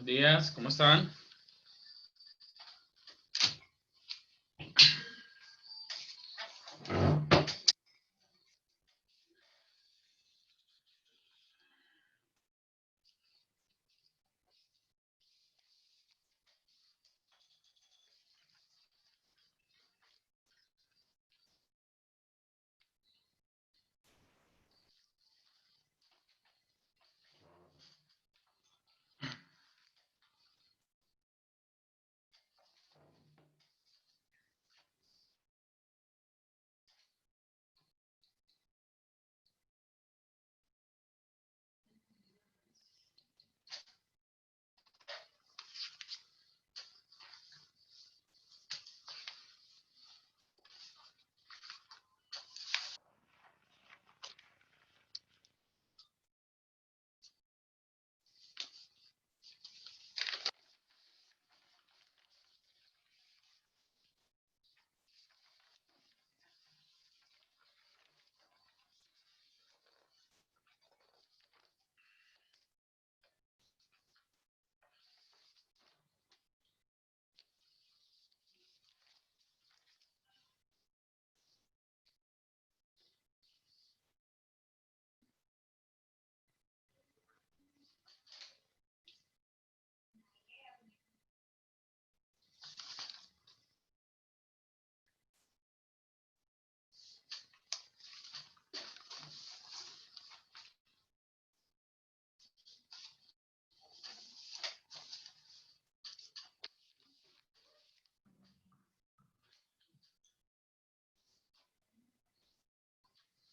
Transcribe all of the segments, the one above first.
Buenos días, ¿cómo están?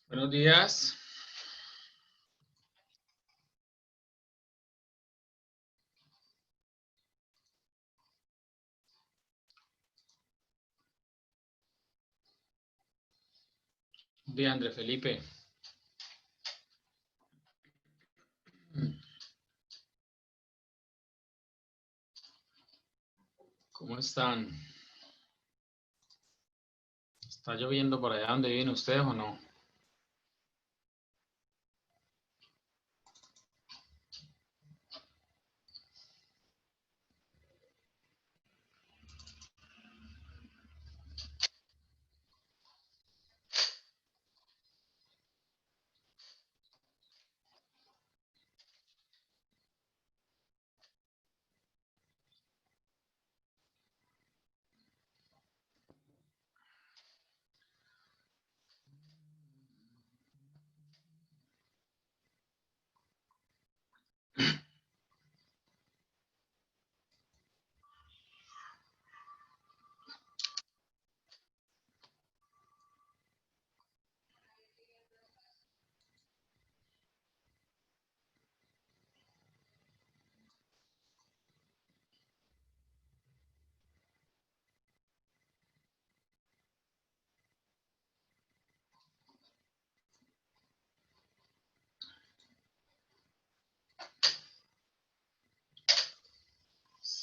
Buenos días. Bien, André Felipe. ¿Cómo están? ¿Está lloviendo por allá donde viven ustedes o no?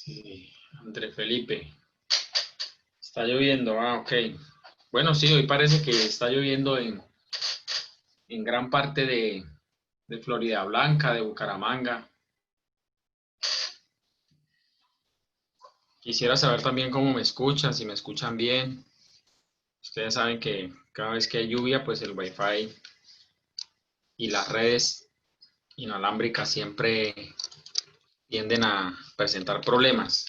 Sí, André Felipe. Está lloviendo, ok. Bueno, sí, hoy parece que está lloviendo en gran parte de Florida Blanca, de Bucaramanga. Quisiera saber también cómo me escuchan, si me escuchan bien. Ustedes saben que cada vez que hay lluvia, pues el Wi-Fi y las redes inalámbricas siempre tienden a presentar problemas.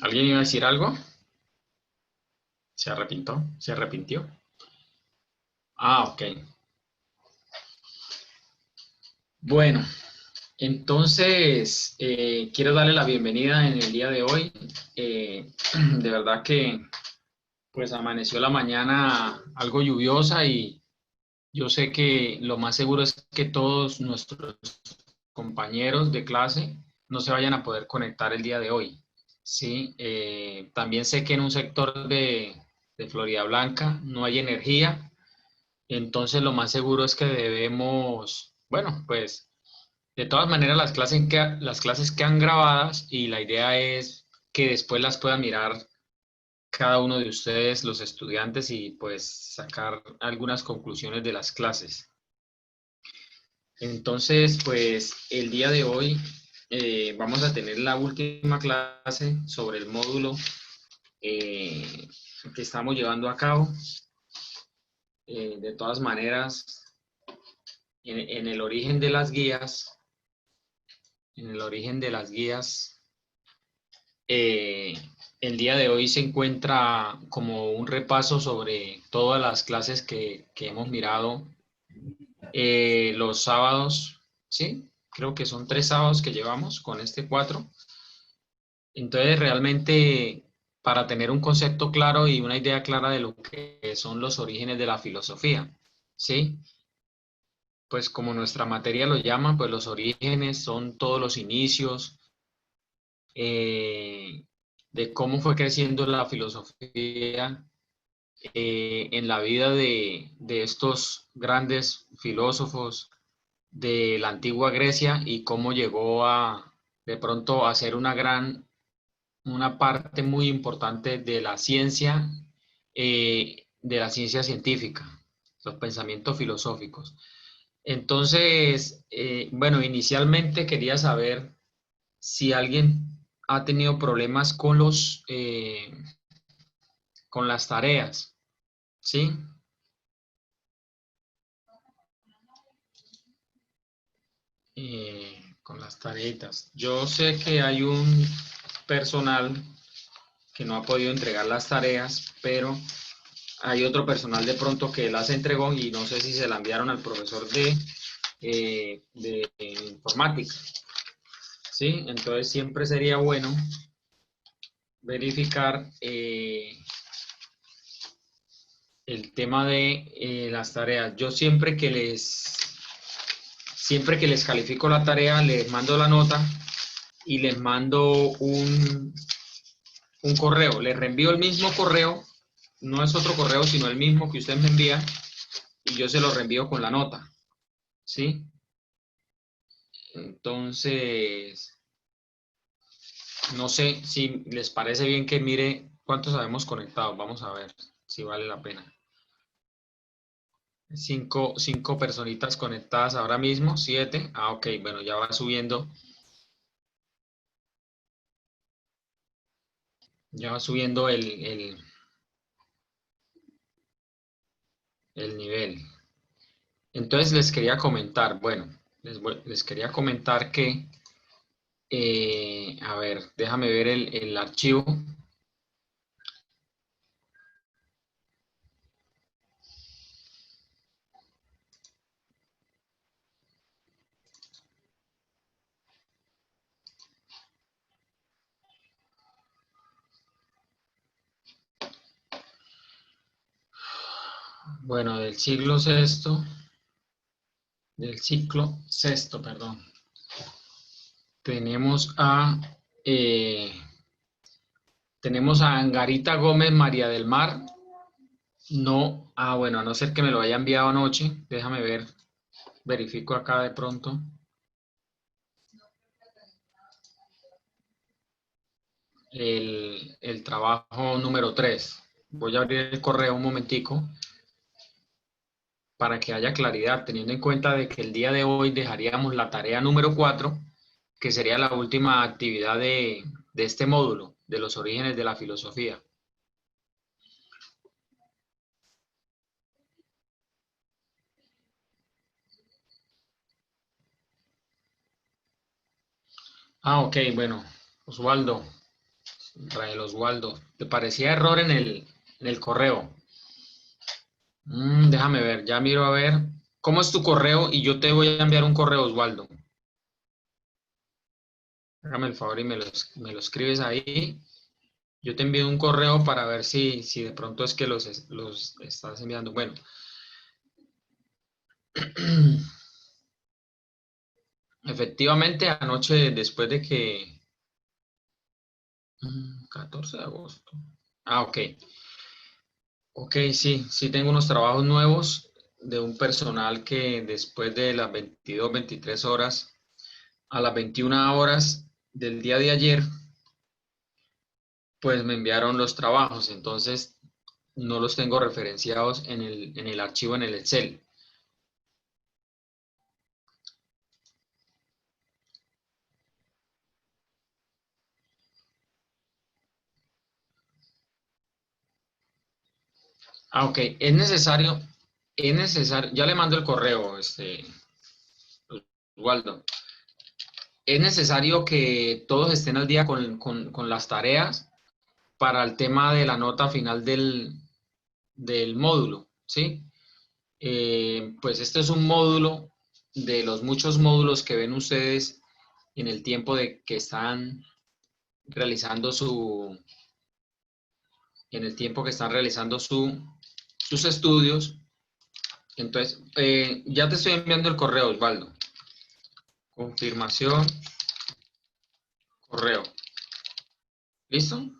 ¿Alguien iba a decir algo? ¿Se arrepintió? ¿Se arrepintió? Ah, ok. Bueno, entonces quiero darle la bienvenida en el día de hoy. De verdad que pues amaneció la mañana algo lluviosa y yo sé que lo más seguro es que todos nuestros compañeros de clase no se vayan a poder conectar el día de hoy. Sí, también sé que en un sector de Florida Blanca no hay energía, Entonces lo más seguro es que debemos, bueno, pues de todas maneras las clases quedan grabadas y la idea es que después las puedan mirar cada uno de ustedes, los estudiantes, y pues sacar algunas conclusiones de las clases. Entonces, pues el día de hoy vamos a tener la última clase sobre el módulo eh, que estamos llevando a cabo. De todas maneras, en el origen de las guías, en el origen de las guías, eh, el día de hoy se encuentra como un repaso sobre todas las clases que hemos mirado los sábados, ¿sí? Creo que son 3 sábados que llevamos con este 4. Entonces, realmente, para tener un concepto claro y una idea clara de lo que son los orígenes de la filosofía, ¿sí? Pues como nuestra materia lo llama, pues los orígenes son todos los inicios eh, de cómo fue creciendo la filosofía en la vida de estos grandes filósofos de la antigua Grecia y cómo llegó a de pronto a ser una parte muy importante de la ciencia científica, los pensamientos filosóficos. Entonces, bueno, inicialmente quería saber si alguien ha tenido problemas con las tareas, ¿sí? Con las tareitas. Yo sé que hay un personal que no ha podido entregar las tareas, pero hay otro personal de pronto que las entregó y no sé si se la enviaron al profesor de informática, ¿sí? Entonces siempre sería bueno verificar el tema de las tareas. Yo siempre que les califico la tarea, les mando la nota y les mando un correo. Les reenvío el mismo correo, no es otro correo, sino el mismo que usted me envía y yo se lo reenvío con la nota, ¿sí? Entonces, no sé si les parece bien que mire cuántos habemos conectados. Vamos a ver si vale la pena. Cinco personitas conectadas ahora mismo, 7. Ah, ok, bueno, ya va subiendo el nivel. Entonces les quería comentar, bueno, les quería comentar que, a ver, déjame ver el archivo. Bueno, del ciclo sexto, perdón. Tenemos a, eh, tenemos a Angarita Gómez María del Mar. No, bueno, a no ser que me lo haya enviado anoche. Déjame ver, verifico acá de pronto. El trabajo número 3. Voy a abrir el correo un momentico para que haya claridad, teniendo en cuenta de que el día de hoy dejaríamos la tarea número 4, que sería la última actividad de este módulo, de los orígenes de la filosofía. Ah, ok, bueno, Osvaldo, Rael Osvaldo, ¿te parecía error en el correo? Déjame ver, ya miro a ver. ¿Cómo es tu correo? Y yo te voy a enviar un correo, Osvaldo. Hágame el favor y me lo escribes ahí. Yo te envío un correo para ver si de pronto es que los estás enviando. Bueno, efectivamente anoche después de que... 14 de agosto. Ah, ok. Ok, sí, sí tengo unos trabajos nuevos. de un personal que después de las 22, 23 horas, a las 21 horas del día de ayer, pues me enviaron los trabajos, entonces no los tengo referenciados en el archivo en el Excel. Ah, ok, es necesario, ya le mando el correo, Waldo. Es necesario que todos estén al día con las tareas para el tema de la nota final del módulo, ¿sí? Pues este es un módulo de los muchos módulos que ven ustedes en el tiempo de que están realizando en el tiempo que están realizando sus estudios. Entonces, ya te estoy enviando el correo, Osvaldo. Confirmación, correo. ¿Listo?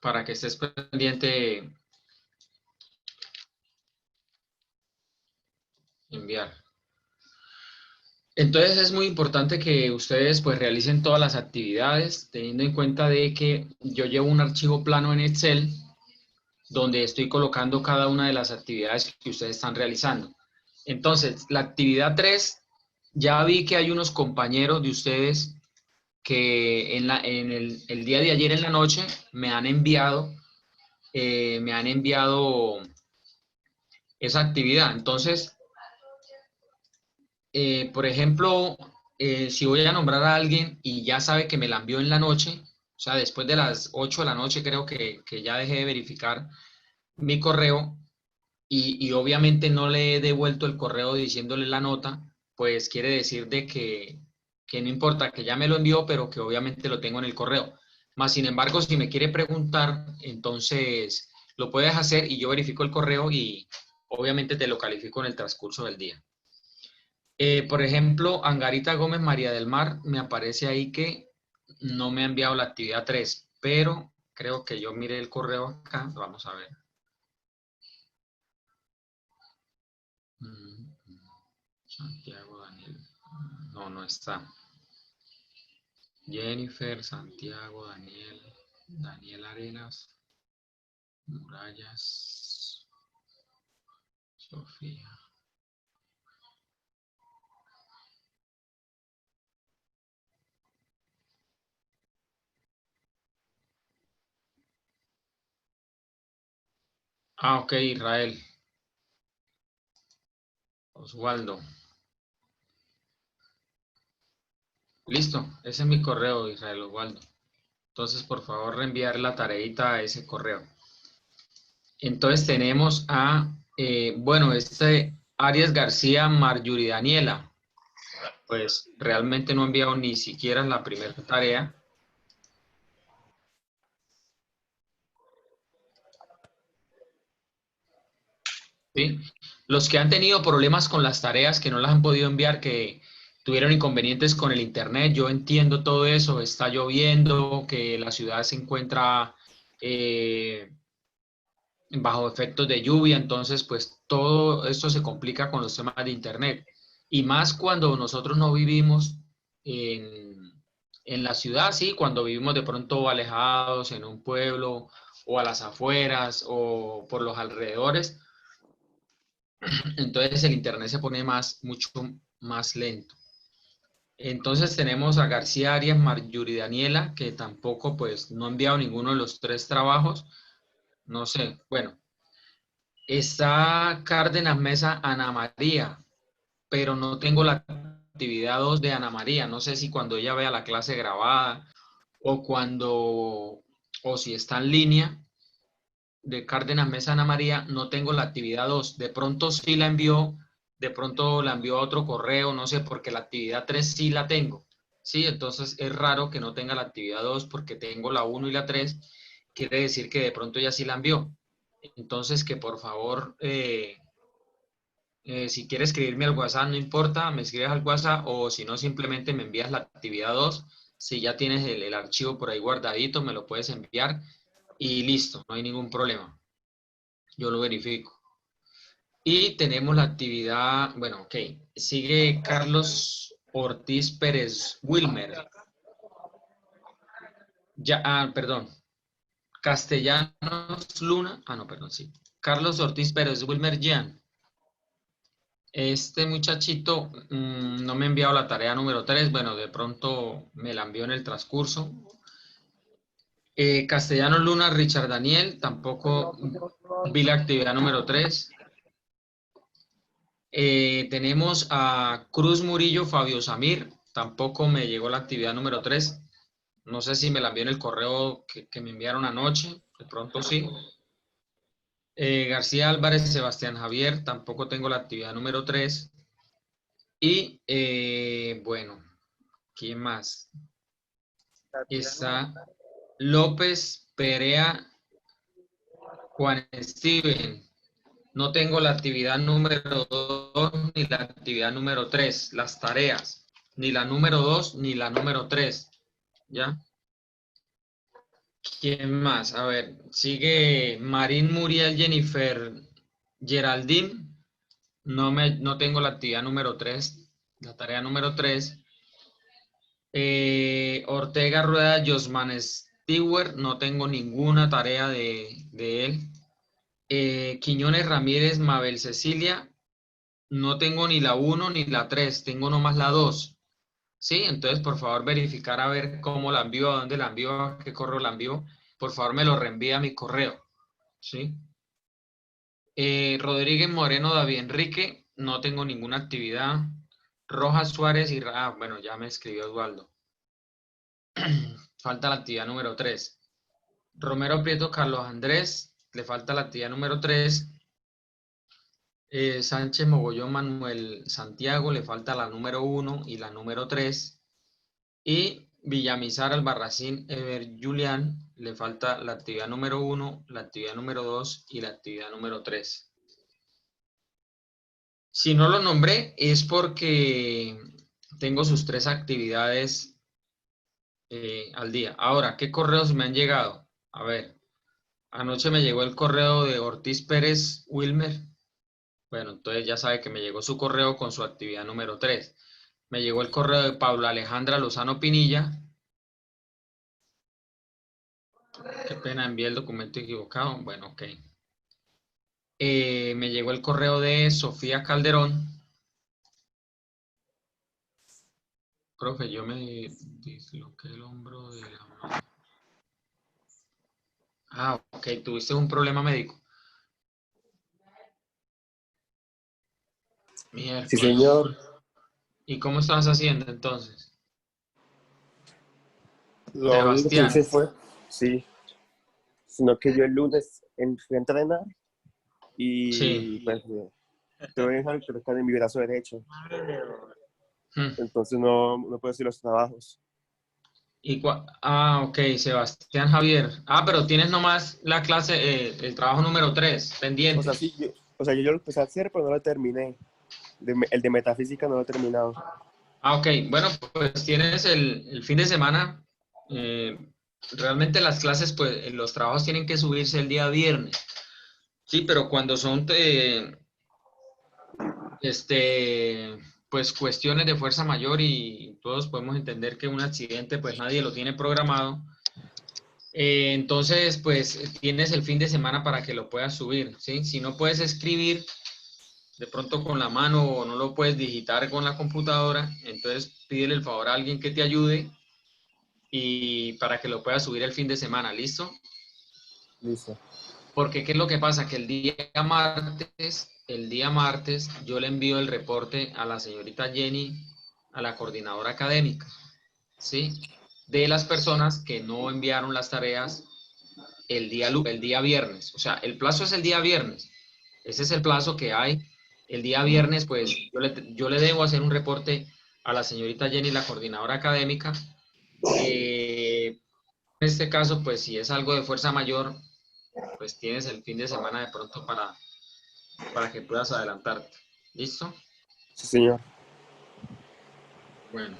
Para que estés pendiente, enviar. Entonces es muy importante que ustedes pues realicen todas las actividades teniendo en cuenta de que yo llevo un archivo plano en Excel donde estoy colocando cada una de las actividades que ustedes están realizando. Entonces, la actividad 3, ya vi que hay unos compañeros de ustedes que en el día de ayer en la noche me han enviado esa actividad. Entonces, por ejemplo, si voy a nombrar a alguien y ya sabe que me la envió en la noche, o sea, después de las 8 de la noche creo que ya dejé de verificar mi correo y obviamente no le he devuelto el correo diciéndole la nota, pues quiere decir de que no importa, que ya me lo envió, pero que obviamente lo tengo en el correo. Más sin embargo, si me quiere preguntar, entonces lo puedes hacer y yo verifico el correo y obviamente te lo califico en el transcurso del día. Por ejemplo, Angarita Gómez María del Mar, me aparece ahí que no me ha enviado la actividad 3, pero creo que yo miré el correo acá, vamos a ver. Mm, Santiago Daniel, no, no está. Jennifer, Santiago, Daniel Arenas, Murallas, Sofía. Ah, ok, Israel, Osvaldo. Listo, ese es mi correo, Israel Osvaldo. Entonces, por favor, reenviar la tareita a ese correo. Entonces tenemos bueno, Arias García Marjorie Daniela, pues realmente no ha enviado ni siquiera la primera tarea. ¿Sí? Los que han tenido problemas con las tareas, que no las han podido enviar, que tuvieron inconvenientes con el internet, yo entiendo todo eso, está lloviendo, que la ciudad se encuentra eh, bajo efectos de lluvia, entonces pues todo esto se complica con los temas de internet. Y más cuando nosotros no vivimos en la ciudad, sí, cuando vivimos de pronto alejados en un pueblo o a las afueras o por los alrededores, entonces el internet se pone mucho más lento. Entonces tenemos a García Arias, Marjorie Daniela, que tampoco pues no ha enviado ninguno de los tres trabajos, no sé, bueno. Está Cárdenas Mesa Ana María, pero no tengo la actividad 2 de Ana María. No sé si cuando ella vea la clase grabada o o si está en línea de Cárdenas Mesa Ana María, no tengo la actividad 2. De pronto sí la envió, de pronto la envió a otro correo, no sé, porque la actividad 3 sí la tengo. Sí, entonces es raro que no tenga la actividad 2 porque tengo la uno y la 3. Quiere decir que de pronto ya sí la envió. Entonces, que por favor, si quieres escribirme al WhatsApp, no importa, me escribes al WhatsApp o si no, simplemente me envías la actividad 2. Si ya tienes el archivo por ahí guardadito, me lo puedes enviar y listo, no hay ningún problema. Yo lo verifico. Y tenemos la actividad, bueno, ok. Sigue Carlos Ortiz Pérez Wilmer. Ya, perdón. Castellanos Luna. No, perdón, sí. Carlos Ortiz Pérez Wilmer Jean. Este muchachito no me ha enviado la tarea número 3. Bueno, de pronto me la envió en el transcurso. Castellanos Luna Richard Daniel. Tampoco vi la actividad número 3. Tenemos a Cruz Murillo Fabio Samir, tampoco me llegó la actividad número 3. No sé si me la envió en el correo que me enviaron anoche, de pronto sí. García Álvarez Sebastián Javier, tampoco tengo la actividad número 3. Y bueno, ¿quién más? Está López Perea Juan Steven. No tengo la actividad número 2 ni la actividad número 3, las tareas, ni la número 2 ni la número 3, ¿ya? ¿Quién más? A ver, sigue Marín Muriel Jennifer Geraldine, no tengo la actividad número 3, la tarea número 3. Ortega Rueda Josman Stewart, no tengo ninguna tarea de él. Quiñones Ramírez Mabel Cecilia, no tengo ni la 1 ni la 3, tengo nomás la 2. Sí, entonces por favor verificar a ver cómo la envío, a dónde la envío, a qué correo la envío. Por favor me lo reenvía a mi correo. ¿Sí? Rodríguez Moreno David Enrique, no tengo ninguna actividad. Rojas Suárez y... bueno, ya me escribió Eduardo. Falta la actividad número 3. Romero Prieto Carlos Andrés, le falta la actividad número 3. Sánchez Mogollón Manuel Santiago, le falta la número 1 y la número 3. Y Villamizar Albarracín Ever Julián, le falta la actividad número 1, la actividad número 2 y la actividad número 3. Si no lo nombré es porque tengo sus 3 actividades al día. Ahora, ¿qué correos me han llegado? A ver, anoche me llegó el correo de Ortiz Pérez Wilmer. Bueno, entonces ya sabe que me llegó su correo con su actividad número 3. Me llegó el correo de Paula Alejandra Lozano Pinilla. Qué pena, envié el documento equivocado. Bueno, ok. Me llegó el correo de Sofía Calderón. Profe, yo me disloqué el hombro de la mano. Ok, tuviste un problema médico. Sí, Miércoles. señor. ¿Y cómo estabas haciendo entonces? Lo único que hice Sebastián. fue, sí, sino que yo el lunes fui a entrenar y Sí. pues tuve que estar en mi brazo derecho, Hmm. entonces no puedo hacer los trabajos. Ok, Sebastián Javier. Pero tienes nomás la clase, el trabajo número 3 O pendiente. sea, sí, yo lo empecé a hacer, pero no lo terminé. El de metafísica no lo he terminado. Ok, bueno, pues tienes el fin de semana. eh, Realmente las clases, pues los trabajos tienen que subirse el día viernes. Sí, pero cuando son este, pues cuestiones de fuerza mayor y todos podemos entender que un accidente, pues nadie lo tiene programado. Entonces, pues tienes el fin de semana para que lo puedas subir, ¿sí? Si no puedes escribir de pronto con la mano o no lo puedes digitar con la computadora, entonces pídele el favor a alguien que te ayude y para que lo puedas subir el fin de semana, ¿listo? Listo. Porque ¿qué es lo que pasa? Que el día martes, yo le envío el reporte a la señorita Jenny, a la coordinadora académica, ¿sí? De las personas que no enviaron las tareas el día viernes. O sea, el plazo es el día viernes. Ese es el plazo que hay. El día viernes, pues yo le debo hacer un reporte a la señorita Jenny, la coordinadora académica. En este caso, pues si es algo de fuerza mayor, pues tienes el fin de semana de pronto para que puedas adelantarte. ¿Listo? Sí, señor. Bueno.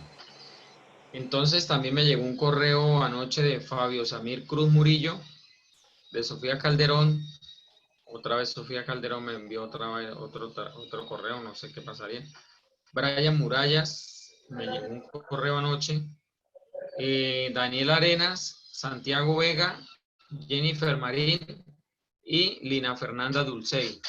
Entonces también me llegó un correo anoche de Fabio Samir Cruz Murillo, de Sofía Calderón. Otra vez Sofía Calderón me envió otra vez otro correo, no sé qué pasaría. Brian Murallas, me llegó un correo anoche. Daniel Arenas, Santiago Vega, Jennifer Marín y Lina Fernanda Dulcey.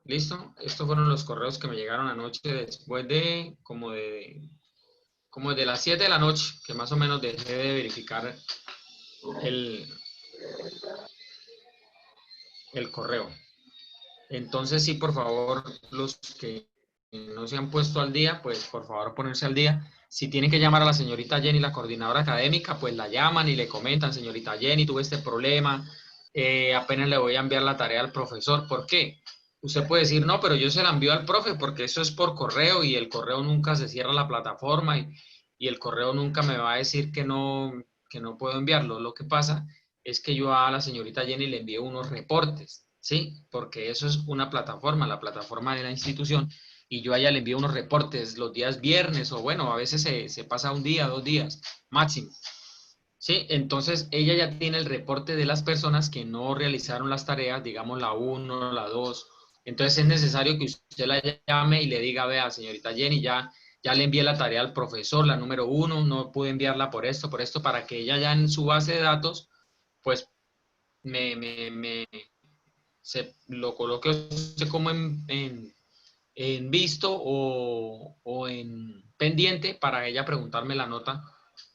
¿Listo? Estos fueron los correos que me llegaron anoche después de como de las 7 de la noche, que más o menos dejé de verificar el, el correo. Entonces, sí, por favor, los que no se han puesto al día, pues por favor ponerse al día. Si tienen que llamar a la señorita Jenny, la coordinadora académica, pues la llaman y le comentan, señorita Jenny, tuve este problema, apenas le voy a enviar la tarea al profesor. ¿Por qué? Usted puede decir, no, pero yo se la envío al profe porque eso es por correo y el correo nunca se cierra la plataforma y el correo nunca me va a decir que no puedo enviarlo. Lo que pasa es que yo a la señorita Jenny le envío unos reportes, ¿sí? Porque eso es una plataforma, la plataforma de la institución, y yo a ella le envío unos reportes los días viernes, o bueno, a veces se pasa un día, 2 días, máximo. Sí, entonces ella ya tiene el reporte de las personas que no realizaron las tareas, digamos la uno, la 2. Entonces es necesario que usted la llame y le diga, vea, señorita Jenny, ya le envié la tarea al profesor, la número 1, no pude enviarla por esto, para que ella ya en su base de datos, pues me, me, me se lo coloque usted como en visto o en pendiente para ella preguntarme la nota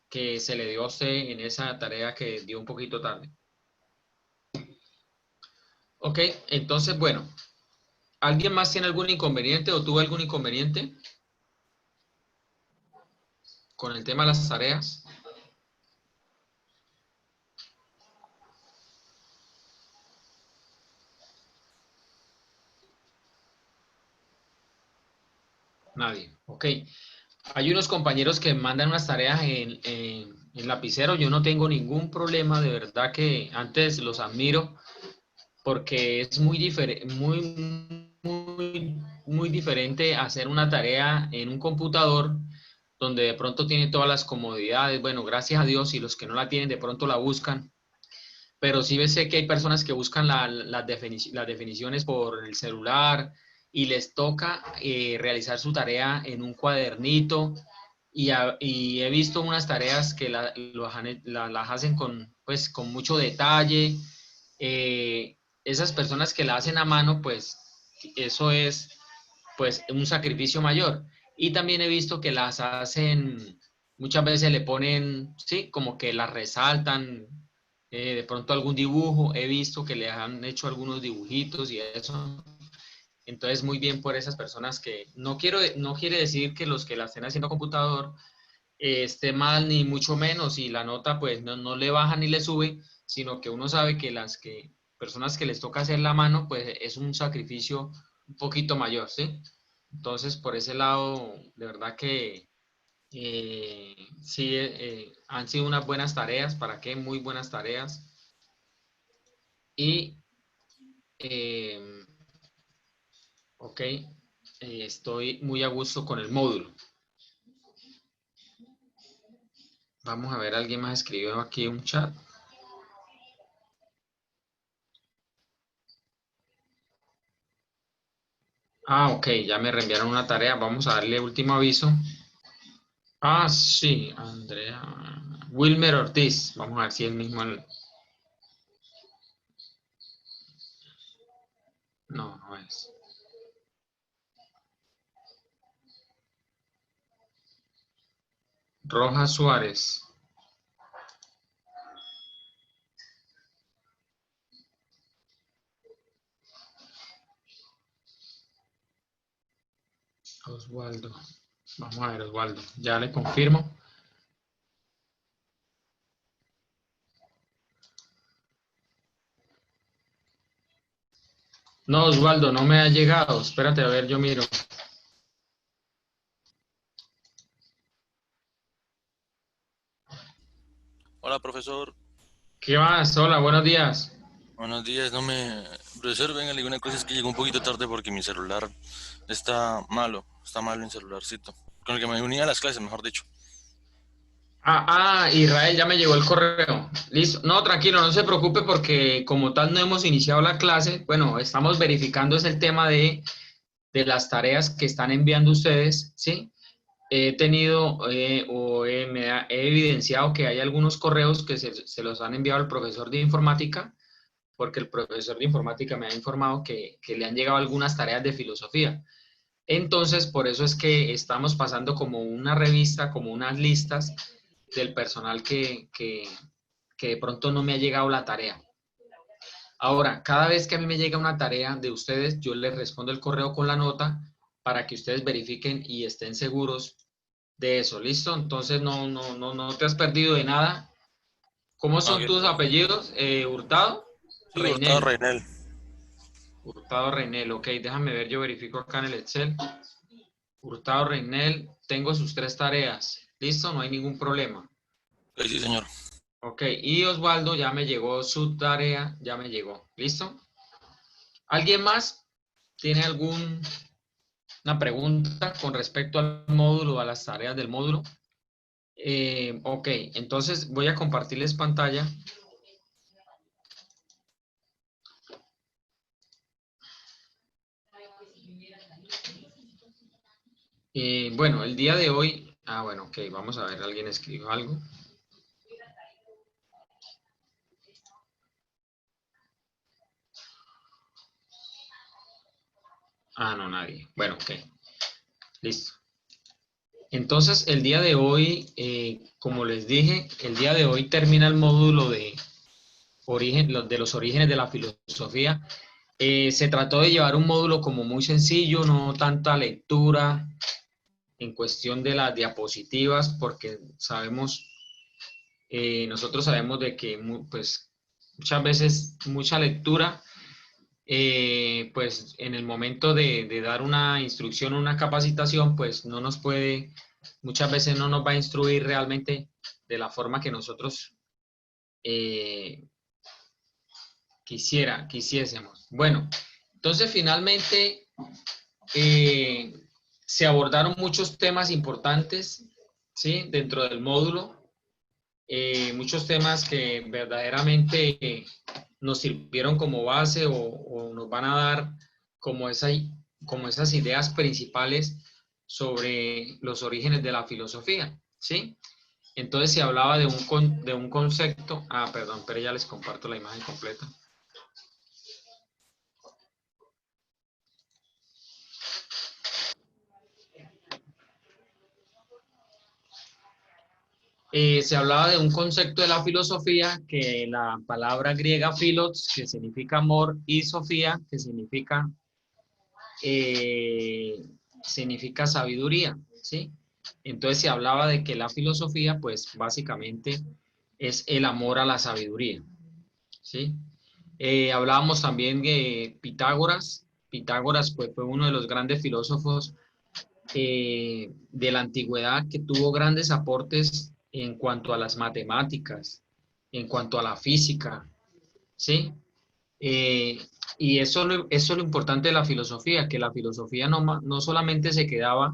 que se le dio a usted en esa tarea que dio un poquito tarde. Ok, entonces, bueno, ¿alguien más tiene algún inconveniente o tuvo algún inconveniente con el tema de las tareas? Nadie, ok. Hay unos compañeros que mandan unas tareas en lapicero, yo no tengo ningún problema, de verdad que antes los admiro porque es muy diferente, muy diferente hacer una tarea en un computador donde de pronto tiene todas las comodidades. Bueno, gracias a Dios, y los que no la tienen de pronto la buscan, pero sí sé que hay personas que buscan las definiciones por el celular y les toca realizar su tarea en un cuadernito y he visto unas tareas que las hacen con, pues, con mucho detalle. Esas personas que la hacen a mano, pues eso es pues un sacrificio mayor. Y también he visto que las hacen, muchas veces le ponen, sí, como que las resaltan, de pronto algún dibujo, he visto que le han hecho algunos dibujitos y eso. Entonces, muy bien por esas personas que no quiere decir que los que la estén haciendo a computador esté mal, ni mucho menos, y la nota pues no le baja ni le sube, sino que uno sabe que personas que les toca hacer la mano, pues es un sacrificio un poquito mayor, ¿sí? Entonces, por ese lado, de verdad que sí, han sido unas buenas tareas, ¿para qué? Muy buenas tareas. Y, eh, ok, estoy muy a gusto con el módulo. Vamos a ver, alguien más escribió aquí un chat. Ah, ok, ya me reenviaron una tarea. Vamos a darle último aviso. Ah, sí, Andrea. Wilmer Ortiz. Vamos a ver si es el mismo. No, no es. Rojas Suárez. Osvaldo. Vamos a ver, Osvaldo. Ya le confirmo. No, Osvaldo, no me ha llegado. Espérate, a ver, yo miro. Hola, profesor. ¿Qué más? Hola, buenos días. Buenos días. No me... Profesor, venga, le digo una cosa, es que llegó un poquito tarde porque mi celular está malo mi celularcito. Con el que me unía a las clases, mejor dicho. Israel, ya me llegó el correo. Listo. No, tranquilo, no se preocupe porque como tal no hemos iniciado la clase. Bueno, estamos verificando es el tema de las tareas que están enviando ustedes, ¿sí? He tenido he evidenciado que hay algunos correos que se los han enviado al profesor de informática, porque el profesor de informática me ha informado que le han llegado algunas tareas de filosofía. Entonces, por eso es que estamos pasando como una revista, como unas listas del personal que de pronto no me ha llegado la tarea. Ahora, cada vez que a mí me llega una tarea de ustedes, yo les respondo el correo con la nota para que ustedes verifiquen y estén seguros de eso. ¿Listo? Entonces no te has perdido de nada. ¿Cómo Ah, son ok, tus perfecto. apellidos? Hurtado, Sí, Hurtado Reinel. Reinel. Hurtado Reinel, ok, déjame ver, yo verifico acá en el Excel. Hurtado Reinel, tengo sus 3 tareas. ¿Listo? No hay ningún problema. Ok, sí, señor. Ok, y Osvaldo ya me llegó su tarea, ya me llegó. ¿Listo? ¿Alguien más tiene alguna pregunta con respecto al módulo, a las tareas del módulo? Ok, entonces voy a compartirles pantalla. Bueno, el día de hoy, bueno, ok, vamos a ver, alguien escribió algo. No, nadie. Bueno, ok, listo. Entonces, el día de hoy, como les dije, el día de hoy termina el módulo de de los orígenes de la filosofía. Se trató de llevar un módulo como muy sencillo, no tanta lectura en cuestión de las diapositivas, porque sabemos, nosotros sabemos de que pues, muchas veces mucha lectura, pues en el momento de dar una instrucción o una capacitación, pues no nos puede, muchas veces no nos va a instruir realmente de la forma que nosotros eh, quisiésemos. Bueno, entonces finalmente eh, se abordaron muchos temas importantes, ¿sí? Dentro del módulo, muchos temas que verdaderamente nos sirvieron como base o nos van a dar como, como esas ideas principales sobre los orígenes de la filosofía, ¿sí? Entonces se hablaba de un concepto, perdón, pero ya les comparto la imagen completa. Se hablaba de un concepto de la filosofía que la palabra griega philos, que significa amor, y sofía, que eh, significa sabiduría, ¿sí? Entonces se hablaba de que la filosofía, pues básicamente es el amor a la sabiduría, ¿sí? Hablábamos también de Pitágoras. Pitágoras pues, fue uno de los grandes filósofos de la antigüedad que tuvo grandes aportes en cuanto a las matemáticas, en cuanto a la física, ¿sí? Eh, y eso es lo importante de la filosofía, que la filosofía no solamente se quedaba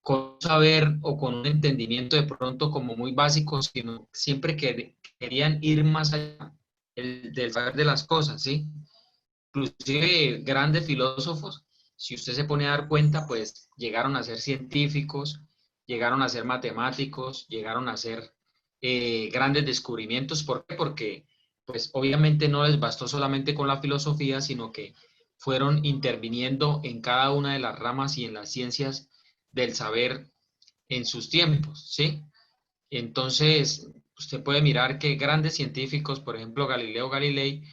con saber o con un entendimiento de pronto como muy básico, sino siempre que querían ir más allá del saber de las cosas, ¿sí? Inclusive grandes filósofos, si usted se pone a dar cuenta, pues llegaron a ser científicos, llegaron a ser matemáticos, llegaron a ser grandes descubrimientos. ¿Por qué? Porque pues obviamente no les bastó solamente con la filosofía, sino que fueron interviniendo en cada una de las ramas y en las ciencias del saber en sus tiempos, ¿sí? Entonces, usted puede mirar que grandes científicos, por ejemplo, Galileo Galilei,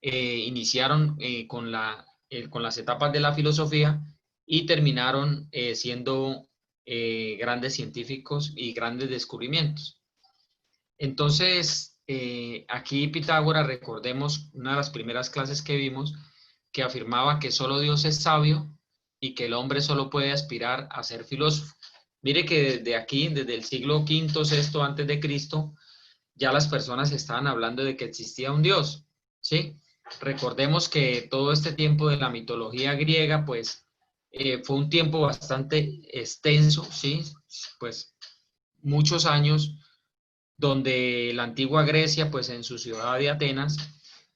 iniciaron con las etapas de la filosofía y terminaron siendo grandes científicos y grandes descubrimientos. Entonces, aquí Pitágoras, recordemos una de las primeras clases que vimos, que afirmaba que solo Dios es sabio y que el hombre solo puede aspirar a ser filósofo. Mire que desde aquí, desde el siglo V, VI antes de Cristo, ya las personas estaban hablando de que existía un Dios, ¿sí? Recordemos que todo este tiempo de la mitología griega, pues, fue un tiempo bastante extenso, ¿sí? Pues muchos años donde la antigua Grecia, pues en su ciudad de Atenas,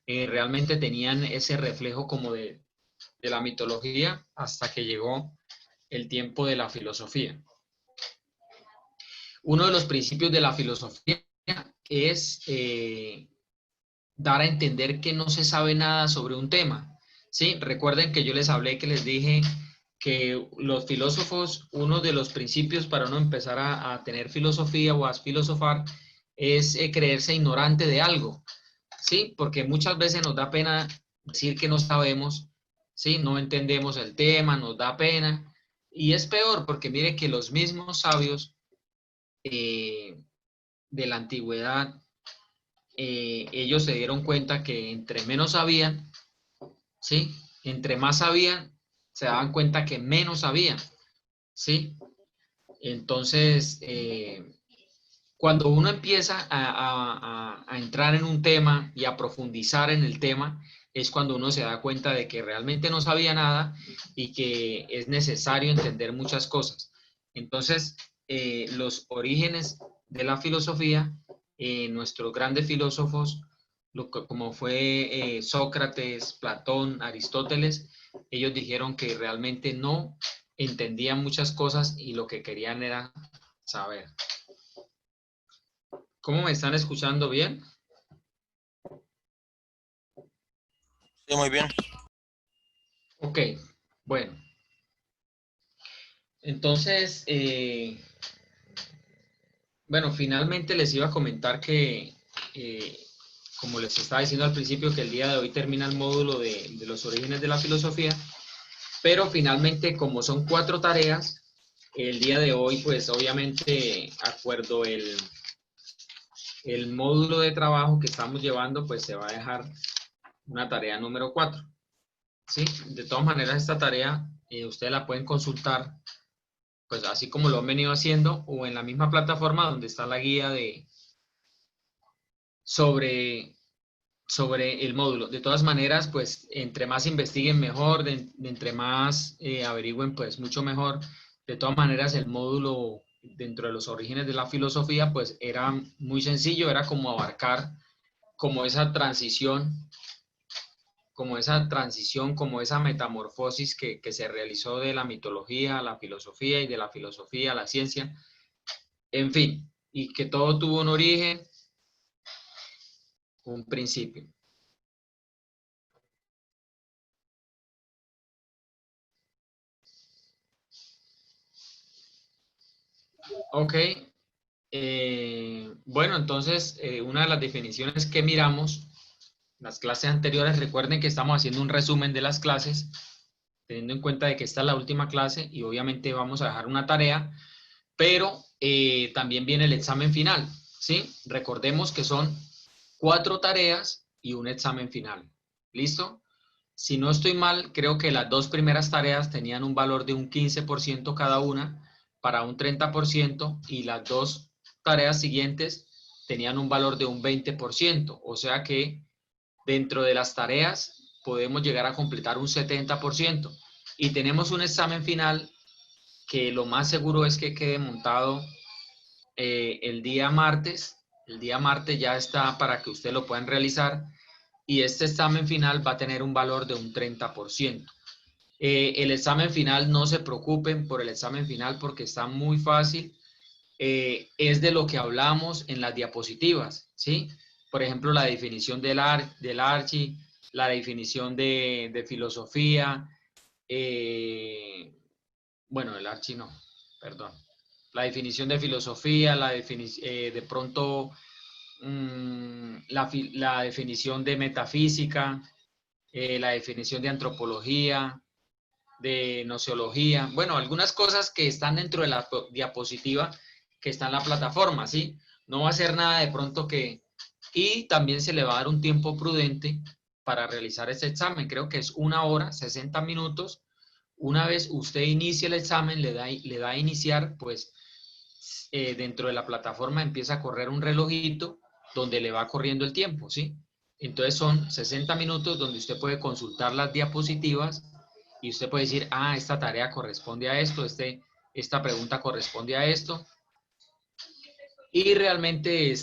realmente tenían ese reflejo como de la mitología hasta que llegó el tiempo de la filosofía. Uno de los principios de la filosofía es dar a entender que no se sabe nada sobre un tema. ¿Sí? Recuerden que yo les hablé, que les dije que los filósofos, uno de los principios para uno empezar a tener filosofía o a filosofar es creerse ignorante de algo, ¿sí? Porque muchas veces nos da pena decir que no sabemos, ¿sí? No entendemos el tema, nos da pena. Y es peor porque mire que los mismos sabios de la antigüedad, ellos se dieron cuenta que entre menos sabían, ¿sí? Entre más sabían, se daban cuenta que menos sabían, ¿sí? Entonces, cuando uno empieza a entrar en un tema y a profundizar en el tema, es cuando uno se da cuenta de que realmente no sabía nada y que es necesario entender muchas cosas. Entonces, los orígenes de la filosofía, nuestros grandes filósofos, como fue Sócrates, Platón, Aristóteles, ellos dijeron que realmente no entendían muchas cosas y lo que querían era saber. ¿Cómo me están escuchando bien? Sí, muy bien. Ok, bueno. Entonces, bueno, finalmente les iba a comentar que, eh, como les estaba diciendo al principio, que el día de hoy termina el módulo de los orígenes de la filosofía, pero finalmente, como son 4 tareas, el día de hoy, pues obviamente, acuerdo el módulo de trabajo que estamos llevando, pues se va a dejar una tarea número 4. ¿Sí? De todas maneras, esta tarea ustedes la pueden consultar, pues así como lo han venido haciendo, o en la misma plataforma donde está la guía sobre, sobre el módulo. De todas maneras, pues entre más investiguen mejor, entre más averigüen, pues mucho mejor. De todas maneras, el módulo dentro de los orígenes de la filosofía, pues era muy sencillo, era como abarcar como esa transición como esa metamorfosis que se realizó de la mitología a la filosofía y de la filosofía a la ciencia, en fin, y que todo tuvo un origen, un principio. Ok, bueno, entonces una de las definiciones que miramos en las clases anteriores, recuerden que estamos haciendo un resumen de las clases, teniendo en cuenta de que esta es la última clase y obviamente vamos a dejar una tarea, pero también viene el examen final, ¿sí? Recordemos que son 4 tareas y un examen final. ¿Listo? Si no estoy mal, creo que las 2 primeras tareas tenían un valor de un 15% cada una para un 30% y las 2 tareas siguientes tenían un valor de un 20%. O sea que dentro de las tareas podemos llegar a completar un 70%. Y tenemos un examen final que lo más seguro es que quede montado el día martes. El día martes ya está para que ustedes lo puedan realizar y este examen final va a tener un valor de un 30%. El examen final, no se preocupen por el examen final porque está muy fácil. Es de lo que hablamos en las diapositivas, ¿sí? Por ejemplo, la definición del archi, la definición de filosofía, bueno, el archi no, perdón. La definición de filosofía, de pronto la definición de metafísica, la definición de antropología, de nociología, bueno, algunas cosas que están dentro de la diapositiva que está en la plataforma, ¿sí? No va a ser nada de pronto que... Y también se le va a dar un tiempo prudente para realizar este examen, creo que es 1 hora, 60 minutos. Una vez usted inicie el examen, le da a iniciar, pues dentro de la plataforma empieza a correr un relojito donde le va corriendo el tiempo, ¿sí? Entonces son 60 minutos donde usted puede consultar las diapositivas y usted puede decir, ah, esta tarea corresponde a esto, esta pregunta corresponde a esto. y realmente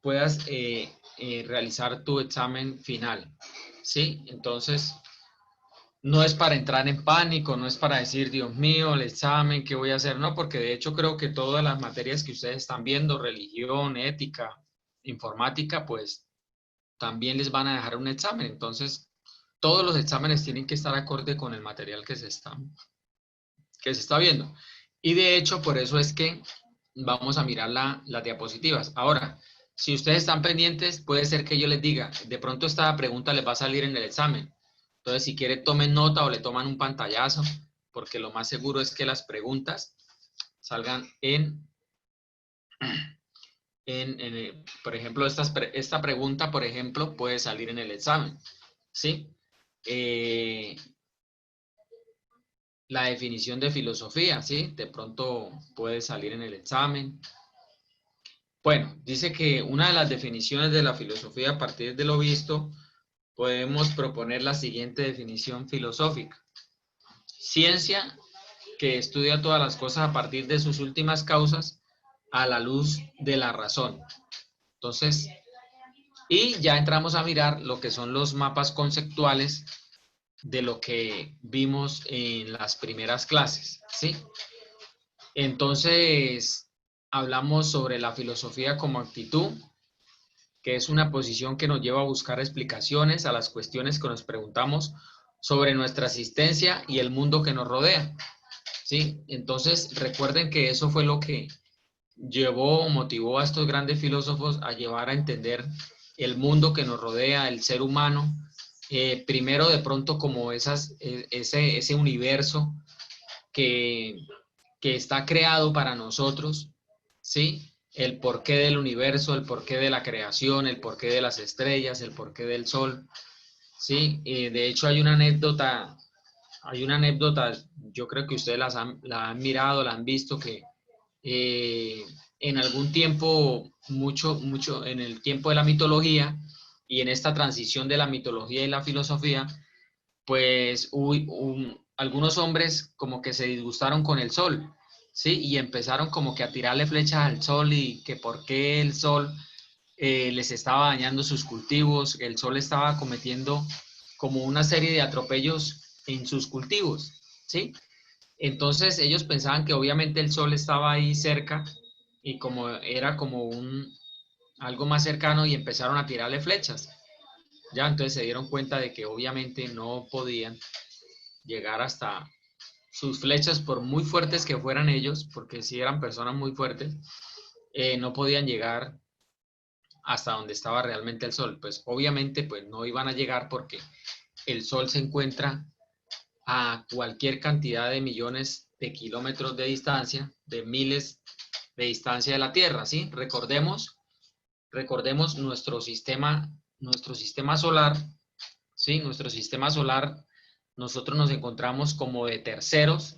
puedas realizar tu examen final, ¿sí? Entonces, no es para entrar en pánico, no es para decir, Dios mío, el examen, ¿qué voy a hacer? No, porque de hecho creo que todas las materias que ustedes están viendo, religión, ética, informática, pues también les van a dejar un examen. Entonces, todos los exámenes tienen que estar acorde con el material que se está viendo. Y de hecho, por eso es que vamos a mirar las diapositivas. Ahora, si ustedes están pendientes, puede ser que yo les diga, de pronto esta pregunta les va a salir en el examen. Entonces, si quieren, tomen nota o le toman un pantallazo, porque lo más seguro es que las preguntas salgan por ejemplo, esta pregunta, por ejemplo, puede salir en el examen, ¿sí? La definición de filosofía, ¿sí? De pronto puede salir en el examen. Bueno, dice que una de las definiciones de la filosofía a partir de lo visto, podemos proponer la siguiente definición filosófica. Ciencia que estudia todas las cosas a partir de sus últimas causas a la luz de la razón. Entonces, y ya entramos a mirar lo que son los mapas conceptuales de lo que vimos en las primeras clases, ¿sí? Entonces, hablamos sobre la filosofía como actitud, que es una posición que nos lleva a buscar explicaciones a las cuestiones que nos preguntamos sobre nuestra existencia y el mundo que nos rodea, ¿sí? Entonces, recuerden que eso fue lo que llevó o motivó a estos grandes filósofos a llevar a entender el mundo que nos rodea, el ser humano, primero de pronto como ese universo que, que está creado para nosotros, ¿sí? El porqué del universo, el porqué de la creación, el porqué de las estrellas, el porqué del sol, ¿sí? De hecho hay una anécdota, yo creo que ustedes la han mirado, la han visto, que eh, en algún tiempo, mucho, en el tiempo de la mitología y en esta transición de la mitología y la filosofía, pues algunos hombres como que se disgustaron con el sol, ¿sí? Y empezaron como que a tirarle flechas al sol y que por qué el sol les estaba dañando sus cultivos, el sol estaba cometiendo como una serie de atropellos en sus cultivos, ¿sí? Entonces ellos pensaban que obviamente el sol estaba ahí cerca y como era como algo más cercano y empezaron a tirarle flechas. Ya entonces se dieron cuenta de que obviamente no podían llegar hasta sus flechas, por muy fuertes que fueran ellos, porque si eran personas muy fuertes, no podían llegar hasta donde estaba realmente el sol. Pues obviamente pues no iban a llegar porque el sol se encuentra a cualquier cantidad de millones de kilómetros de distancia, de miles de distancia de la Tierra, ¿sí? Recordemos nuestro sistema solar, ¿sí? Nuestro sistema solar, nosotros nos encontramos como de terceros.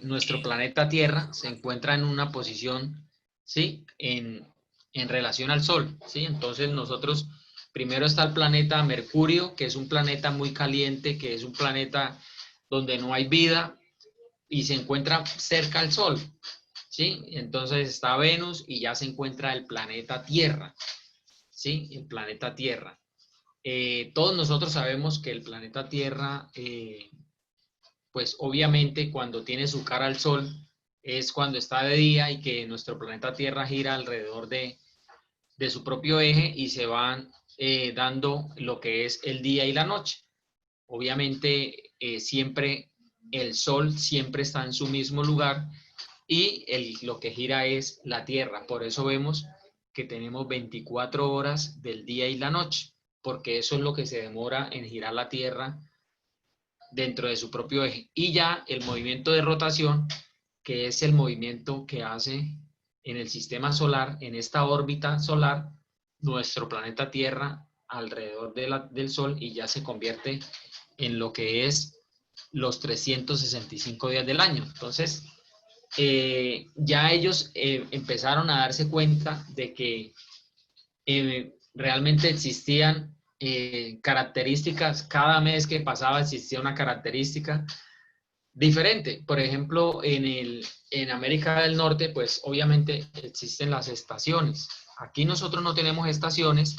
Nuestro planeta Tierra se encuentra en una posición, ¿sí? En relación al Sol, ¿sí? Entonces nosotros, primero está el planeta Mercurio, que es un planeta muy caliente, que es un planeta donde no hay vida y se encuentra cerca al Sol, ¿sí? Entonces está Venus y ya se encuentra el planeta Tierra, ¿sí? El planeta Tierra. Todos nosotros sabemos que el planeta Tierra, pues obviamente cuando tiene su cara al Sol es cuando está de día y que nuestro planeta Tierra gira alrededor de su propio eje y se van dando lo que es el día y la noche. Obviamente siempre el Sol siempre está en su mismo lugar y lo que gira es la Tierra. Por eso vemos que tenemos 24 horas del día y la noche, porque eso es lo que se demora en girar la Tierra dentro de su propio eje. Y ya el movimiento de rotación, que es el movimiento que hace en el sistema solar, en esta órbita solar, nuestro planeta Tierra alrededor del Sol y ya se convierte en lo que es los 365 días del año. Entonces, ya ellos empezaron a darse cuenta de que realmente existían características, cada mes que pasaba existía una característica diferente. Por ejemplo, en América del Norte, pues obviamente existen las estaciones. Aquí nosotros no tenemos estaciones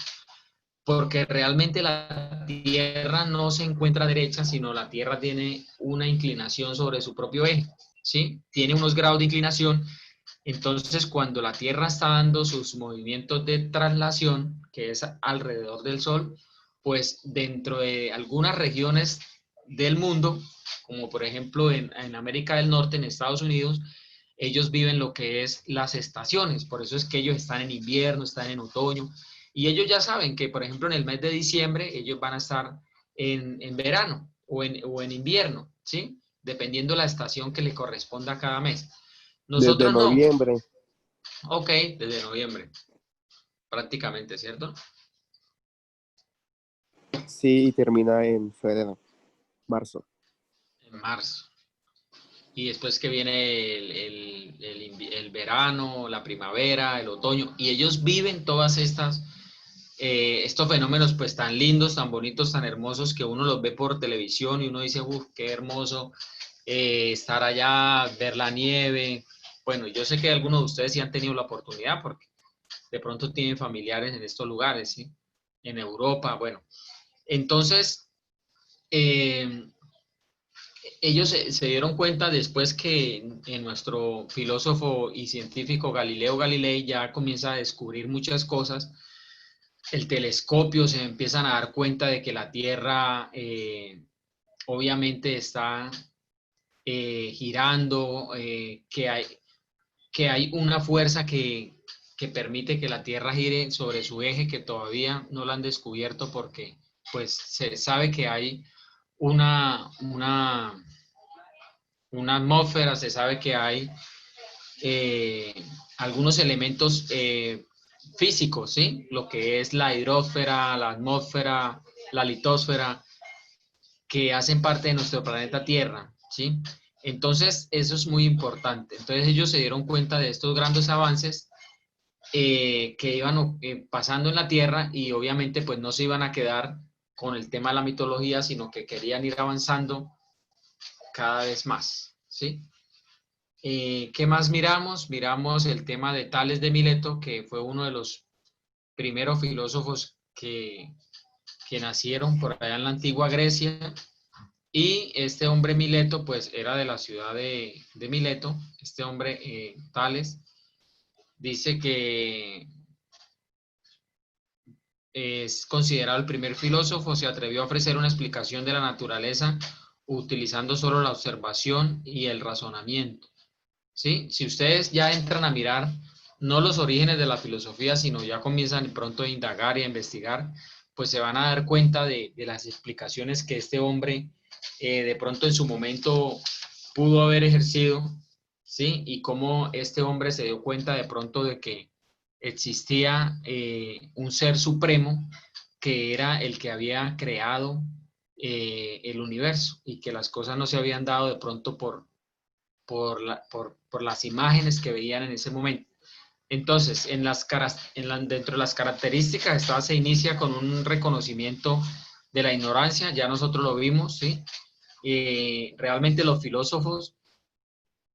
porque realmente la Tierra no se encuentra derecha, sino la Tierra tiene una inclinación sobre su propio eje, ¿sí? Tiene unos grados de inclinación. Entonces, cuando la Tierra está dando sus movimientos de traslación, que es alrededor del Sol, pues dentro de algunas regiones del mundo, como por ejemplo en América del Norte, en Estados Unidos, ellos viven lo que es las estaciones. Por eso es que ellos están en invierno, están en otoño, y ellos ya saben que, por ejemplo, en el mes de diciembre, ellos van a estar en verano o en invierno, ¿sí? Dependiendo la estación que le corresponda a cada mes. Desde Nosotros no. noviembre, Ok, desde noviembre, prácticamente, ¿cierto? sí, y termina en febrero, marzo. En marzo. Y después que viene el verano, la primavera, el otoño, y ellos viven todas estos fenómenos pues tan lindos, tan bonitos, tan hermosos, que uno los ve por televisión y uno dice, uff, qué hermoso estar allá, ver la nieve. Bueno, yo sé que algunos de ustedes sí han tenido la oportunidad porque de pronto tienen familiares en estos lugares, ¿sí? En Europa, bueno. Entonces, eh, ellos se dieron cuenta después que en nuestro filósofo y científico Galileo Galilei ya comienza a descubrir muchas cosas. El telescopio, se empiezan a dar cuenta de que la Tierra obviamente está girando, que hay una fuerza que permite que la Tierra gire sobre su eje, que todavía no la han descubierto porque pues se sabe que hay una, una, una atmósfera, se sabe que hay eh, algunos elementos físicos, ¿sí? Lo que es la hidrósfera, la atmósfera, la litosfera, que hacen parte de nuestro planeta Tierra, ¿sí? Entonces, eso es muy importante. Entonces, ellos se dieron cuenta de estos grandes avances que iban pasando en la Tierra y obviamente pues no se iban a quedar con el tema de la mitología, sino que querían ir avanzando cada vez más, ¿sí? ¿Qué más miramos? Miramos el tema de Tales de Mileto, que fue uno de los primeros filósofos que nacieron por allá en la antigua Grecia. Y este hombre Mileto, pues era de la ciudad de Mileto. Este hombre, Tales, dice que es considerado el primer filósofo, se atrevió a ofrecer una explicación de la naturaleza utilizando solo la observación y el razonamiento. ¿Sí? Si ustedes ya entran a mirar no los orígenes de la filosofía, sino ya comienzan pronto a indagar y a investigar, pues se van a dar cuenta de las explicaciones que este hombre de pronto en su momento pudo haber ejercido, ¿sí? Y cómo este hombre se dio cuenta de pronto de que existía un ser supremo que era el que había creado el universo y que las cosas no se habían dado de pronto por las imágenes que veían en ese momento. Entonces, dentro de las características se inicia con un reconocimiento de la ignorancia, ya nosotros lo vimos, ¿sí? Realmente los filósofos,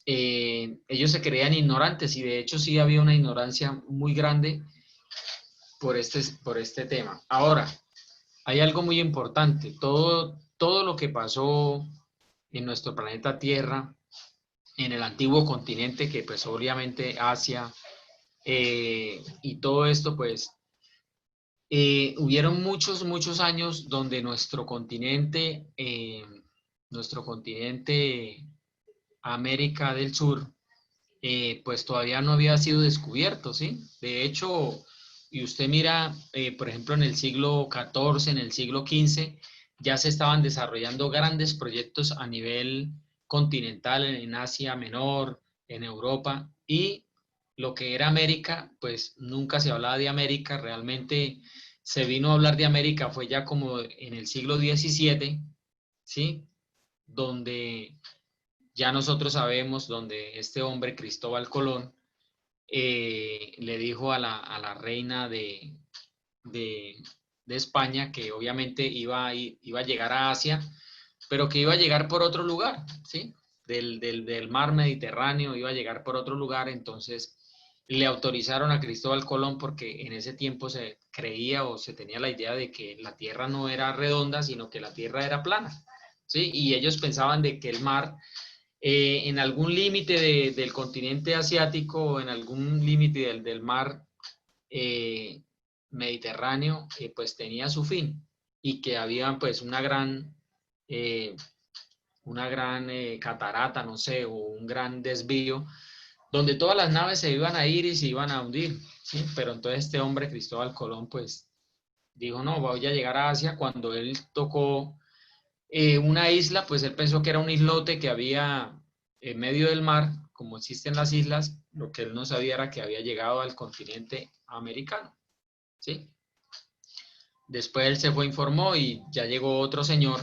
ellos se creían ignorantes y de hecho sí había una ignorancia muy grande por este tema. Ahora, hay algo muy importante, todo lo que pasó en nuestro planeta Tierra, en el antiguo continente, que pues obviamente Asia, y todo esto, pues hubieron muchos años donde nuestro continente América del Sur, pues todavía no había sido descubierto, ¿sí? De hecho, y usted mira, por ejemplo, en el siglo XIV, en el siglo XV, ya se estaban desarrollando grandes proyectos a nivel continental en Asia Menor, en Europa, y lo que era América, pues nunca se hablaba de América, realmente se vino a hablar de América, fue ya como en el siglo XVII, ¿sí? Donde ya nosotros sabemos, donde este hombre, Cristóbal Colón, le dijo a la reina de, de España que obviamente iba a llegar a Asia, pero que iba a llegar por otro lugar, ¿sí? del mar Mediterráneo, iba a llegar por otro lugar, entonces le autorizaron a Cristóbal Colón porque en ese tiempo se creía o se tenía la idea de que la Tierra no era redonda, sino que la Tierra era plana, ¿sí? Y ellos pensaban de que el mar en algún límite del continente asiático o en algún límite del mar eh, Mediterráneo, pues tenía su fin y que había pues eh, una gran catarata, no sé, o un gran desvío, donde todas las naves se iban a ir y se iban a hundir, ¿sí? Pero entonces este hombre, Cristóbal Colón, pues dijo, no, voy a llegar a Asia. Cuando él tocó una isla, pues él pensó que era un islote que había en medio del mar, como existen las islas, lo que él no sabía era que había llegado al continente americano, ¿sí? Después él se fue, informó y ya llegó otro señor,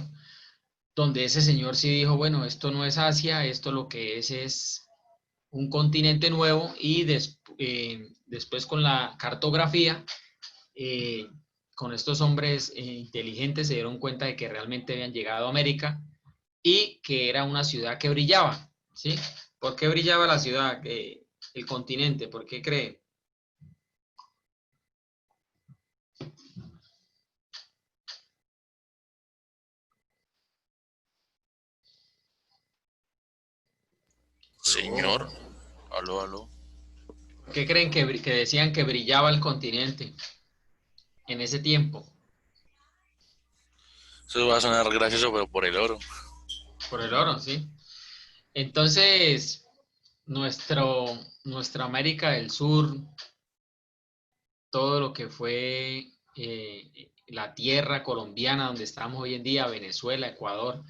donde ese señor sí dijo, bueno, esto no es Asia, esto lo que es un continente nuevo y después con la cartografía, eh, con estos hombres inteligentes se dieron cuenta de que realmente habían llegado a América y que era una ciudad que brillaba, ¿sí? ¿Por qué brillaba la ciudad, el continente? ¿Por qué cree? Señor, aló, aló. ¿Por qué creen que decían que brillaba el continente en ese tiempo? Eso va a sonar gracioso, pero por el oro. Por el oro, ¿sí? Entonces, nuestro, nuestra América del Sur, todo lo que fue la tierra colombiana donde estamos hoy en día, Venezuela, Ecuador,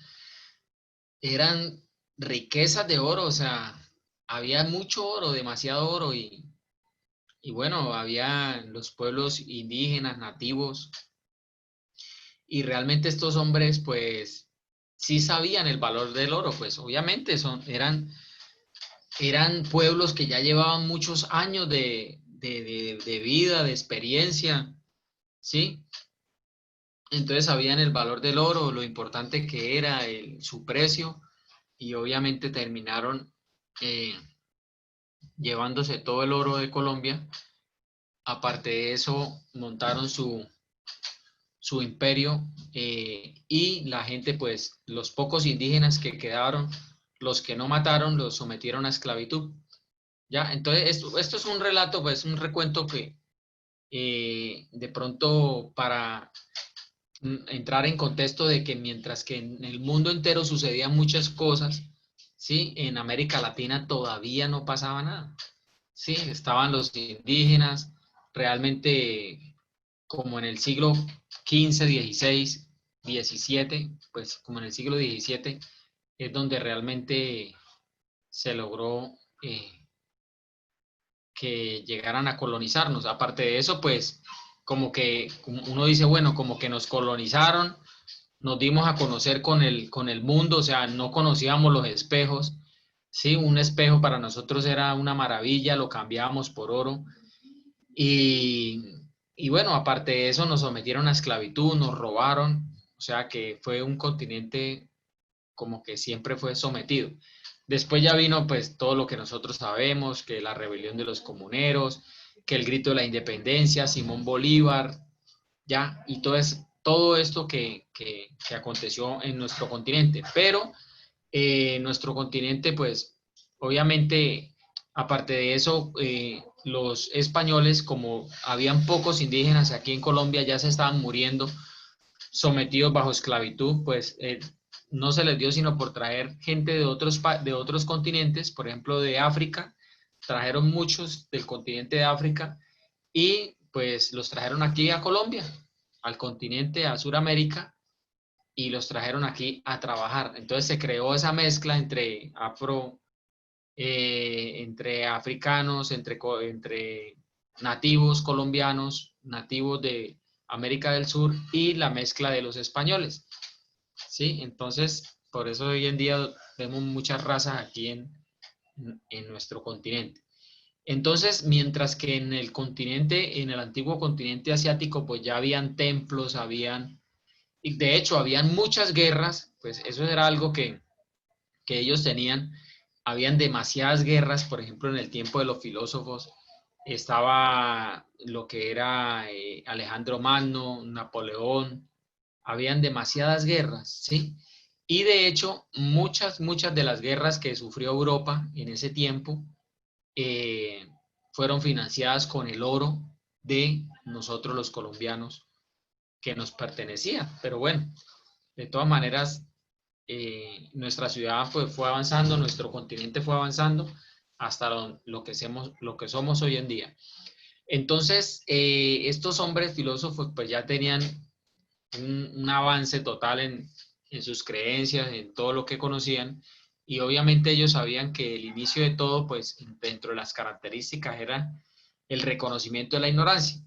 eran riquezas de oro, o sea, había mucho oro, demasiado oro y bueno, había los pueblos indígenas, nativos, y realmente estos hombres pues sí sabían el valor del oro, pues obviamente eran pueblos que ya llevaban muchos años de vida, de experiencia, ¿sí? Entonces sabían el valor del oro, lo importante que era su precio y obviamente terminaron eh, llevándose todo el oro de Colombia. Aparte de eso, montaron su imperio y la gente, pues los pocos indígenas que quedaron, los que no mataron, los sometieron a esclavitud. ¿Ya? Entonces, esto es un relato, pues un recuento que de pronto para entrar en contexto de que mientras que en el mundo entero sucedían muchas cosas, ¿sí? En América Latina todavía no pasaba nada. Sí, estaban los indígenas, realmente como en el siglo XV, XVI, XVII, pues como en el siglo XVII, es donde realmente se logró que llegaran a colonizarnos. Aparte de eso, pues como que uno dice, bueno, como que nos colonizaron, nos dimos a conocer con el mundo, o sea, no conocíamos los espejos, ¿sí? Un espejo para nosotros era una maravilla, lo cambiábamos por oro. Y, y bueno, aparte de eso, nos sometieron a esclavitud, nos robaron, o sea que fue un continente como que siempre fue sometido. Después ya vino pues todo lo que nosotros sabemos, que la rebelión de los comuneros, que el grito de la independencia, Simón Bolívar, ya, y todo esto que aconteció en nuestro continente. Pero nuestro continente, pues, obviamente, aparte de eso, los españoles, como habían pocos indígenas aquí en Colombia, ya se estaban muriendo sometidos bajo esclavitud, pues no se les dio sino por traer gente de otros continentes, por ejemplo, de África, trajeron muchos del continente de África y pues los trajeron aquí a Colombia, al continente, a Sudamérica, y los trajeron aquí a trabajar. Entonces se creó esa mezcla entre africanos, entre nativos colombianos, nativos de América del Sur y la mezcla de los españoles. ¿Sí? Entonces, por eso hoy en día vemos muchas razas aquí en nuestro continente. Entonces, mientras que en el continente, en el antiguo continente asiático, pues ya habían templos, y de hecho habían muchas guerras, pues eso era algo que ellos tenían, habían demasiadas guerras, por ejemplo, en el tiempo de los filósofos, estaba lo que era Alejandro Magno, Napoleón, habían demasiadas guerras, ¿sí? Y de hecho, muchas de las guerras que sufrió Europa en ese tiempo eh, fueron financiadas con el oro de nosotros los colombianos que nos pertenecía. Pero bueno, de todas maneras, nuestra ciudad pues, fue avanzando, nuestro continente fue avanzando hasta lo que somos hoy en día. Entonces, estos hombres filósofos pues ya tenían un avance total en sus creencias, en todo lo que conocían, y obviamente ellos sabían que el inicio de todo, pues dentro de las características era el reconocimiento de la ignorancia.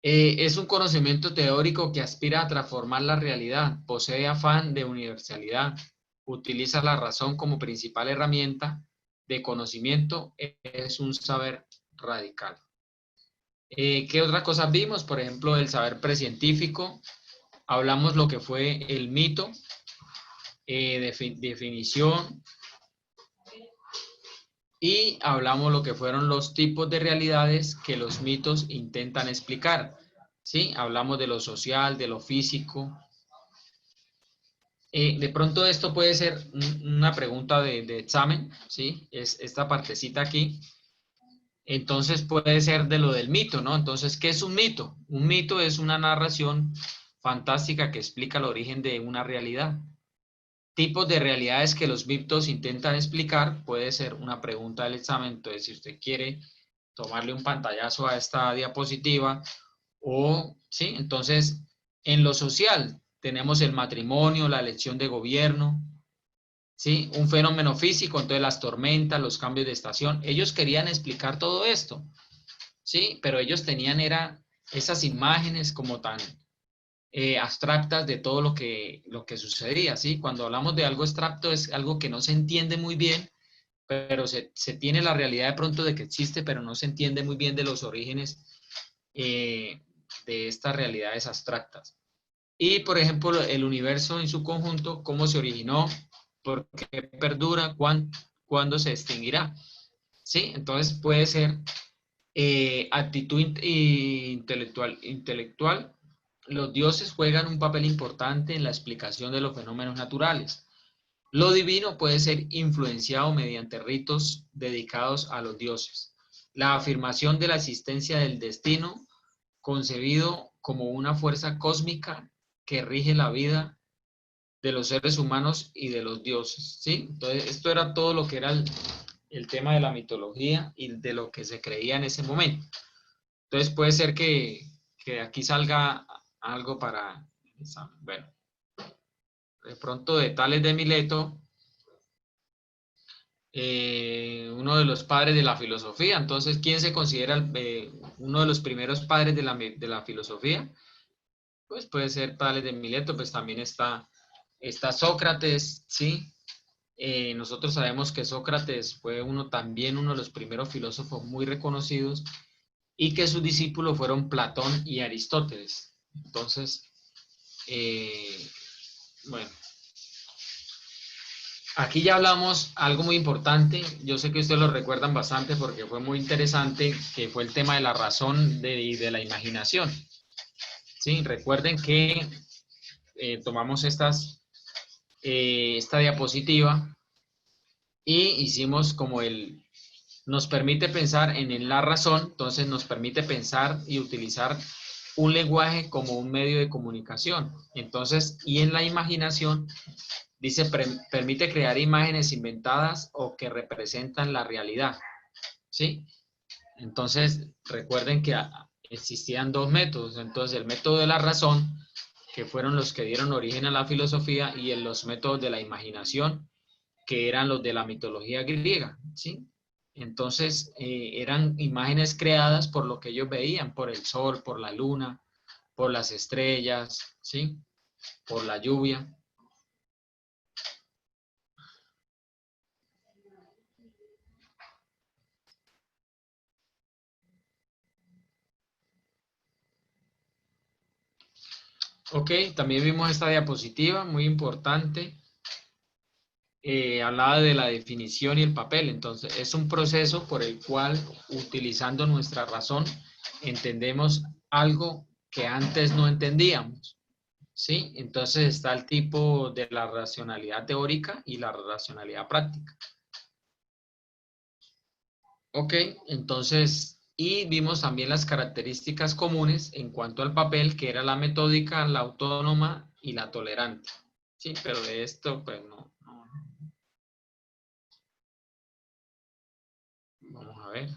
Es un conocimiento teórico que aspira a transformar la realidad, posee afán de universalidad, utiliza la razón como principal herramienta de conocimiento, es un saber radical. ¿Qué otras cosas vimos? Por ejemplo, el saber precientífico, hablamos lo que fue el mito, definición, y hablamos lo que fueron los tipos de realidades que los mitos intentan explicar. ¿Sí? Hablamos de lo social, de lo físico. De pronto esto puede ser una pregunta de examen, ¿sí? Es esta partecita aquí. Entonces puede ser de lo del mito, ¿no? Entonces, ¿qué es un mito? Un mito es una narración fantástica que explica el origen de una realidad. Tipos de realidades que los mitos intentan explicar, puede ser una pregunta del examen. Entonces, si usted quiere tomarle un pantallazo a esta diapositiva, o, ¿sí? Entonces, en lo social tenemos el matrimonio, la elección de gobierno, ¿sí? Un fenómeno físico, entonces las tormentas, los cambios de estación. Ellos querían explicar todo esto, ¿sí? Pero ellos tenían era esas imágenes como tan abstractas de todo lo que sucedía, ¿sí? Cuando hablamos de algo abstracto es algo que no se entiende muy bien, pero se tiene la realidad de pronto de que existe, pero no se entiende muy bien de los orígenes de estas realidades abstractas. Y, por ejemplo, el universo en su conjunto, cómo se originó, por qué perdura, cuándo se extinguirá. ¿Sí? Entonces puede ser actitud intelectual. Los dioses juegan un papel importante en la explicación de los fenómenos naturales. Lo divino puede ser influenciado mediante ritos dedicados a los dioses. La afirmación de la existencia del destino, concebido como una fuerza cósmica que rige la vida de los seres humanos y de los dioses, ¿sí? Entonces, esto era todo lo que era el tema de la mitología y de lo que se creía en ese momento. Entonces, puede ser que aquí salga algo para... Bueno, de pronto de Tales de Mileto, uno de los padres de la filosofía. Entonces, ¿quién se considera uno de los primeros padres de la filosofía? Pues puede ser Tales de Mileto, pues también está Sócrates, ¿sí? Nosotros sabemos que Sócrates fue también uno de los primeros filósofos muy reconocidos y que sus discípulos fueron Platón y Aristóteles. Entonces, bueno, aquí ya hablamos algo muy importante, yo sé que ustedes lo recuerdan bastante porque fue muy interesante, que fue el tema de la razón y de la imaginación. ¿Sí? Recuerden que tomamos esta diapositiva y hicimos como nos permite pensar en la razón, entonces nos permite pensar y utilizar un lenguaje como un medio de comunicación. Entonces, y en la imaginación, dice, permite crear imágenes inventadas o que representan la realidad, ¿sí? Entonces, recuerden que existían dos métodos. Entonces, el método de la razón, que fueron los que dieron origen a la filosofía, y los métodos de la imaginación, que eran los de la mitología griega, ¿sí? Entonces, eran imágenes creadas por lo que ellos veían, por el sol, por la luna, por las estrellas, ¿sí? Por la lluvia. Ok, también vimos esta diapositiva, muy importante. hablaba de la definición y el papel. Entonces, es un proceso por el cual, utilizando nuestra razón, entendemos algo que antes no entendíamos. ¿Sí? Entonces está el tipo de la racionalidad teórica y la racionalidad práctica. Ok, entonces, y vimos también las características comunes en cuanto al papel, que era la metódica, la autónoma y la tolerante. Sí, pero de esto, pues no. Vamos a ver.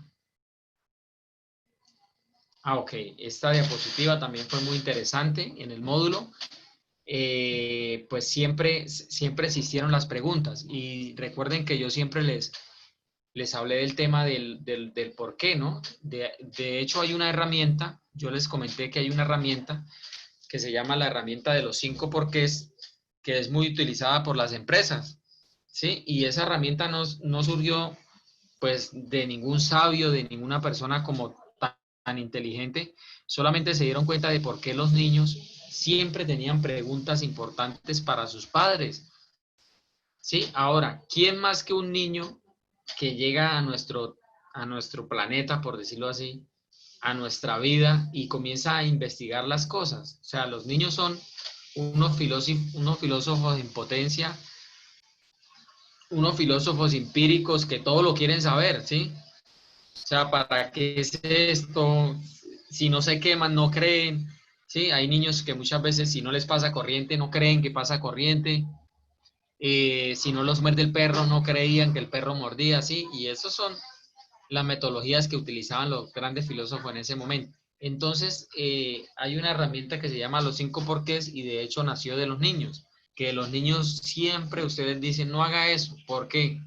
Ok, esta diapositiva también fue muy interesante en el módulo. Pues siempre se hicieron las preguntas y recuerden que yo siempre les hablé del tema del por qué, ¿no? De hecho, hay una herramienta, yo les comenté que hay una herramienta que se llama la herramienta de los 5 porqués, que es muy utilizada por las empresas, ¿sí? Y esa herramienta no surgió, pues, de ningún sabio, de ninguna persona como tan inteligente, solamente se dieron cuenta de por qué los niños siempre tenían preguntas importantes para sus padres, ¿sí? Ahora, ¿quién más que un niño que llega a nuestro planeta, por decirlo así, a nuestra vida y comienza a investigar las cosas? O sea, los niños son unos filósofos en potencia, unos filósofos empíricos que todo lo quieren saber, ¿sí? O sea, ¿para qué es esto? Si no se queman, no creen, ¿sí? Hay niños que muchas veces si no les pasa corriente, no creen que pasa corriente. Si no los muerde el perro, no creían que el perro mordía, ¿sí? Y esos son las metodologías que utilizaban los grandes filósofos en ese momento. Entonces, hay una herramienta que se llama los 5 porqués y de hecho nació de los niños, que los niños siempre ustedes dicen, no haga eso. ¿Por qué?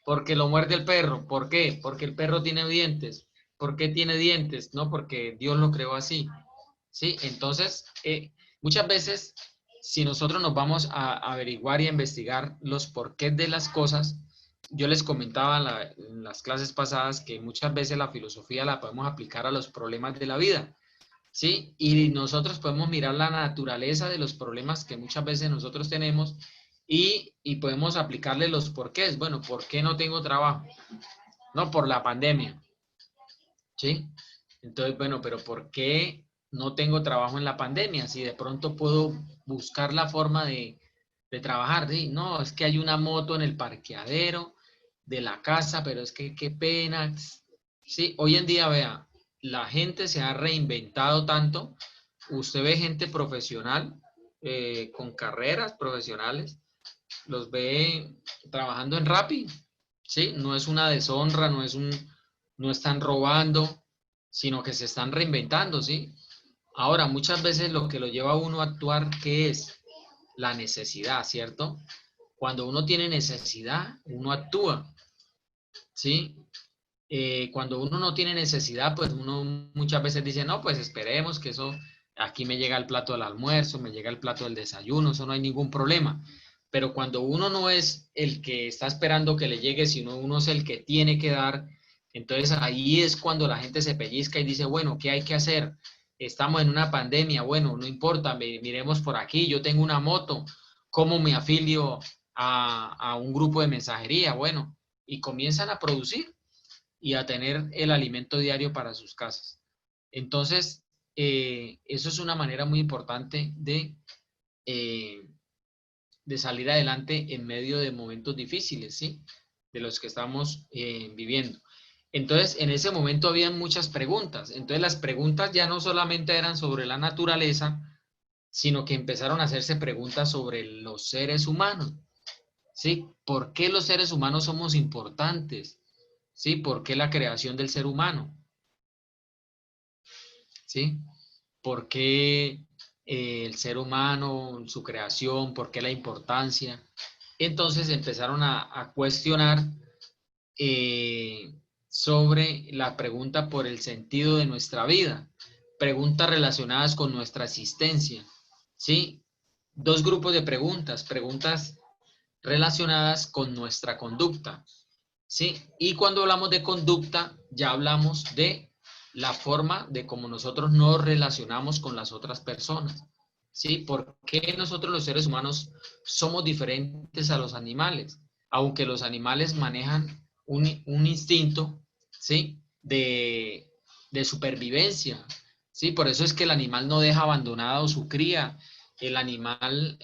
Porque lo muerde el perro. ¿Por qué? Porque el perro tiene dientes. ¿Por qué tiene dientes? No, porque Dios lo creó así. ¿Sí? Entonces, muchas veces, si nosotros nos vamos a averiguar y a investigar los porqués de las cosas, yo les comentaba en las clases pasadas que muchas veces la filosofía la podemos aplicar a los problemas de la vida, ¿sí? Y nosotros podemos mirar la naturaleza de los problemas que muchas veces nosotros tenemos y podemos aplicarle los porqués. Bueno, ¿por qué no tengo trabajo? No, por la pandemia, ¿sí? Entonces, bueno, pero ¿por qué no tengo trabajo en la pandemia? Si de pronto puedo buscar la forma de trabajar, ¿sí? No, es que hay una moto en el parqueadero de la casa, pero es que qué pena. Sí, hoy en día, vea, la gente se ha reinventado tanto. Usted ve gente profesional, con carreras profesionales, los ve trabajando en Rappi, ¿sí? No es una deshonra, no están robando, sino que se están reinventando, ¿sí? Ahora, muchas veces lo que lo lleva a uno a actuar, ¿qué es? La necesidad, ¿cierto? Cuando uno tiene necesidad, uno actúa, ¿sí? Cuando uno no tiene necesidad, pues uno muchas veces dice, no, pues esperemos que eso, aquí me llega el plato del almuerzo, me llega el plato del desayuno, eso no hay ningún problema. Pero cuando uno no es el que está esperando que le llegue, sino uno es el que tiene que dar, entonces ahí es cuando la gente se pellizca y dice, bueno, ¿qué hay que hacer? Estamos en una pandemia, bueno, no importa, miremos por aquí, yo tengo una moto, ¿cómo me afilio a un grupo de mensajería? Bueno, y comienzan a producir y a tener el alimento diario para sus casas. Entonces, eso es una manera muy importante eh, de salir adelante en medio de momentos difíciles, ¿sí? De los que estamos viviendo. Entonces, en ese momento habían muchas preguntas. Entonces, las preguntas ya no solamente eran sobre la naturaleza, sino que empezaron a hacerse preguntas sobre los seres humanos, ¿sí? ¿Por qué los seres humanos somos importantes? ¿Sí? ¿Por qué la creación del ser humano? ¿Sí? ¿Por qué el ser humano, su creación, por qué la importancia? Entonces empezaron a cuestionar sobre la pregunta por el sentido de nuestra vida, preguntas relacionadas con nuestra existencia, ¿sí? Dos grupos de preguntas relacionadas con nuestra conducta, ¿sí? Y cuando hablamos de conducta, ya hablamos de la forma de cómo nosotros nos relacionamos con las otras personas, ¿sí? ¿Por qué nosotros los seres humanos somos diferentes a los animales? Aunque los animales manejan un instinto, ¿sí? De supervivencia, ¿sí? Por eso es que el animal no deja abandonado su cría. El animal,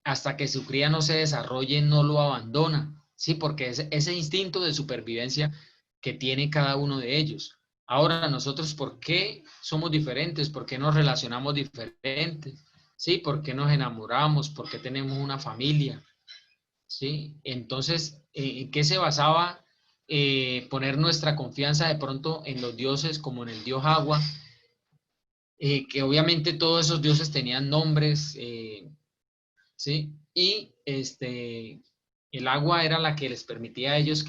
hasta que su cría no se desarrolle, no lo abandona, ¿sí? Porque es ese instinto de supervivencia que tiene cada uno de ellos. Ahora, nosotros, ¿por qué somos diferentes? ¿Por qué nos relacionamos diferentes? ¿Sí? ¿Por qué nos enamoramos? ¿Por qué tenemos una familia? ¿Sí? Entonces, ¿en qué se basaba poner nuestra confianza de pronto en los dioses como en el dios agua? Que obviamente todos esos dioses tenían nombres, ¿sí? Y el agua era la que les permitía a ellos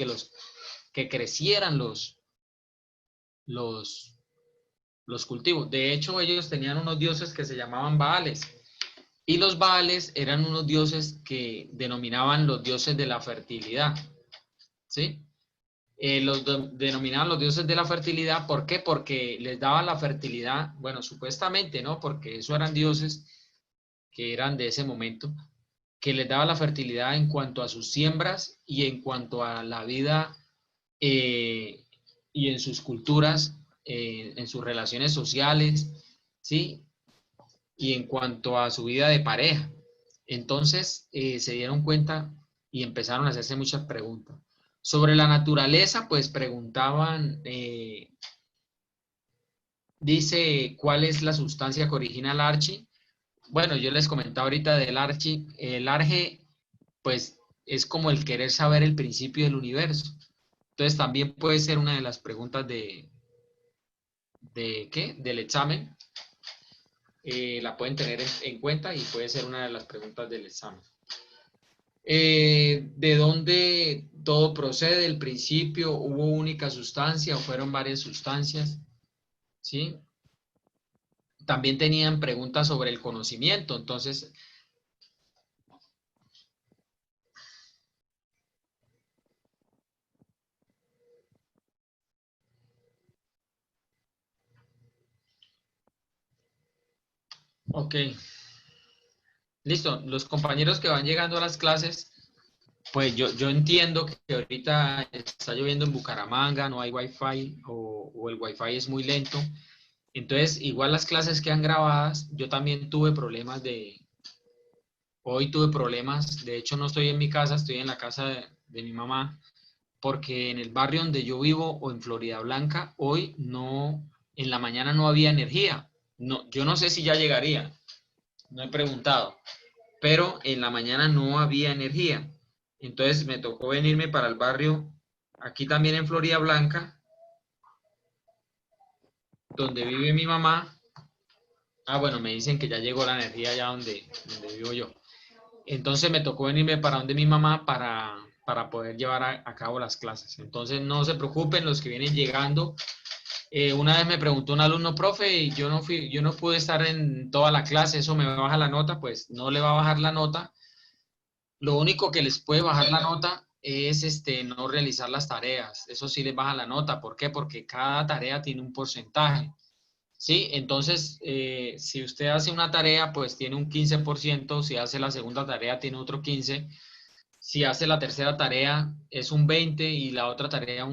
que crecieran los, los cultivos. De hecho, ellos tenían unos dioses que se llamaban Baales. Y los Baales eran unos dioses que denominaban los dioses de la fertilidad, ¿sí? Denominaban los dioses de la fertilidad, ¿por qué? Porque les daban la fertilidad, bueno, supuestamente, ¿no? Porque eso eran dioses que eran de ese momento, que les daba la fertilidad en cuanto a sus siembras y en cuanto a la vida eh, y en sus culturas, en sus relaciones sociales, ¿sí? Y en cuanto a su vida de pareja. Entonces se dieron cuenta y empezaron a hacerse muchas preguntas. Sobre la naturaleza, pues preguntaban, dice, ¿cuál es la sustancia que origina el archi? Bueno, yo les comentaba ahorita del archi. El arge, pues, es como el querer saber el principio del universo. Entonces, también puede ser una de las preguntas de ¿qué? Del examen. La pueden tener en cuenta y puede ser una de las preguntas del examen. ¿De dónde todo procede? ¿El principio? ¿Hubo única sustancia o fueron varias sustancias? ¿Sí? También tenían preguntas sobre el conocimiento. Entonces, ok, listo. Los compañeros que van llegando a las clases, pues yo entiendo que ahorita está lloviendo en Bucaramanga, no hay wifi o el wifi es muy lento. Entonces, igual las clases quedan grabadas. Yo también tuve problemas hoy tuve problemas. De hecho, no estoy en mi casa, estoy en la casa de mi mamá, porque en el barrio donde yo vivo o en Florida Blanca, hoy no, en la mañana no había energía. No, yo no sé si ya llegaría, no he preguntado, pero en la mañana no había energía. Entonces me tocó venirme para el barrio, aquí también en Florida Blanca, donde vive mi mamá. Ah, bueno, me dicen que ya llegó la energía allá donde vivo yo. Entonces me tocó venirme para donde mi mamá para poder llevar a cabo las clases. Entonces no se preocupen los que vienen llegando. Una vez me preguntó un alumno, profe, y yo no pude estar en toda la clase, ¿eso me baja la nota? Pues no le va a bajar la nota. Lo único que les puede bajar la nota es no realizar las tareas. Eso sí les baja la nota. ¿Por qué? Porque cada tarea tiene un porcentaje. ¿Sí? Entonces, si usted hace una tarea, pues tiene un 15%. Si hace la segunda tarea, tiene otro 15%. Si hace la tercera tarea, es un 20% y la otra tarea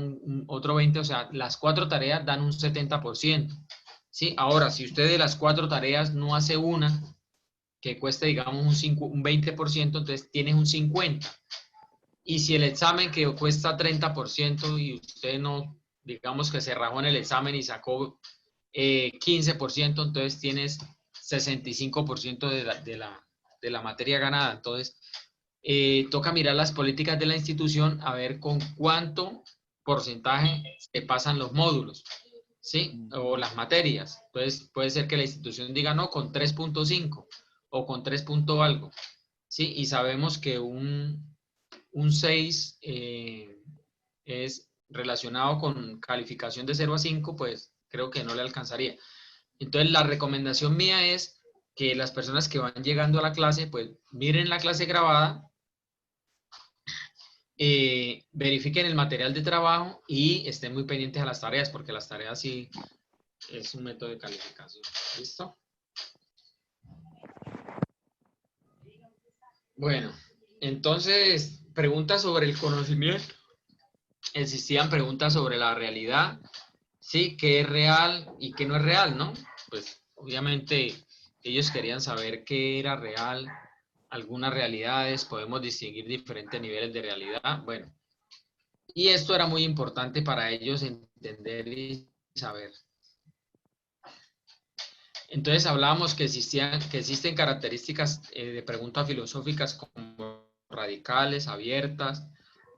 otro 20%. O sea, las cuatro tareas dan un 70%. ¿Sí? Ahora, si usted de las cuatro tareas no hace una, que cueste, digamos, un 20%, entonces tienes un 50%. Y si el examen que cuesta 30% y usted no, digamos que se rajó en el examen y sacó 15%, entonces tienes 65% de la materia ganada. Entonces, toca mirar las políticas de la institución a ver con cuánto porcentaje se pasan los módulos, ¿sí? O las materias. Entonces, puede ser que la institución diga no, con 3.5 o con 3 punto algo, ¿sí? Y sabemos que un 6 es relacionado con calificación de 0 a 5, pues creo que no le alcanzaría. Entonces, la recomendación mía es que las personas que van llegando a la clase, pues miren la clase grabada, verifiquen el material de trabajo y estén muy pendientes a las tareas, porque las tareas sí es un método de calificación. ¿Listo? Bueno, entonces, preguntas sobre el conocimiento. Existían preguntas sobre la realidad, sí, qué es real y qué no es real, ¿no? Pues obviamente ellos querían saber qué era real, algunas realidades, podemos distinguir diferentes niveles de realidad, bueno, y esto era muy importante para ellos entender y saber. Entonces hablábamos que existen características de preguntas filosóficas como radicales, abiertas,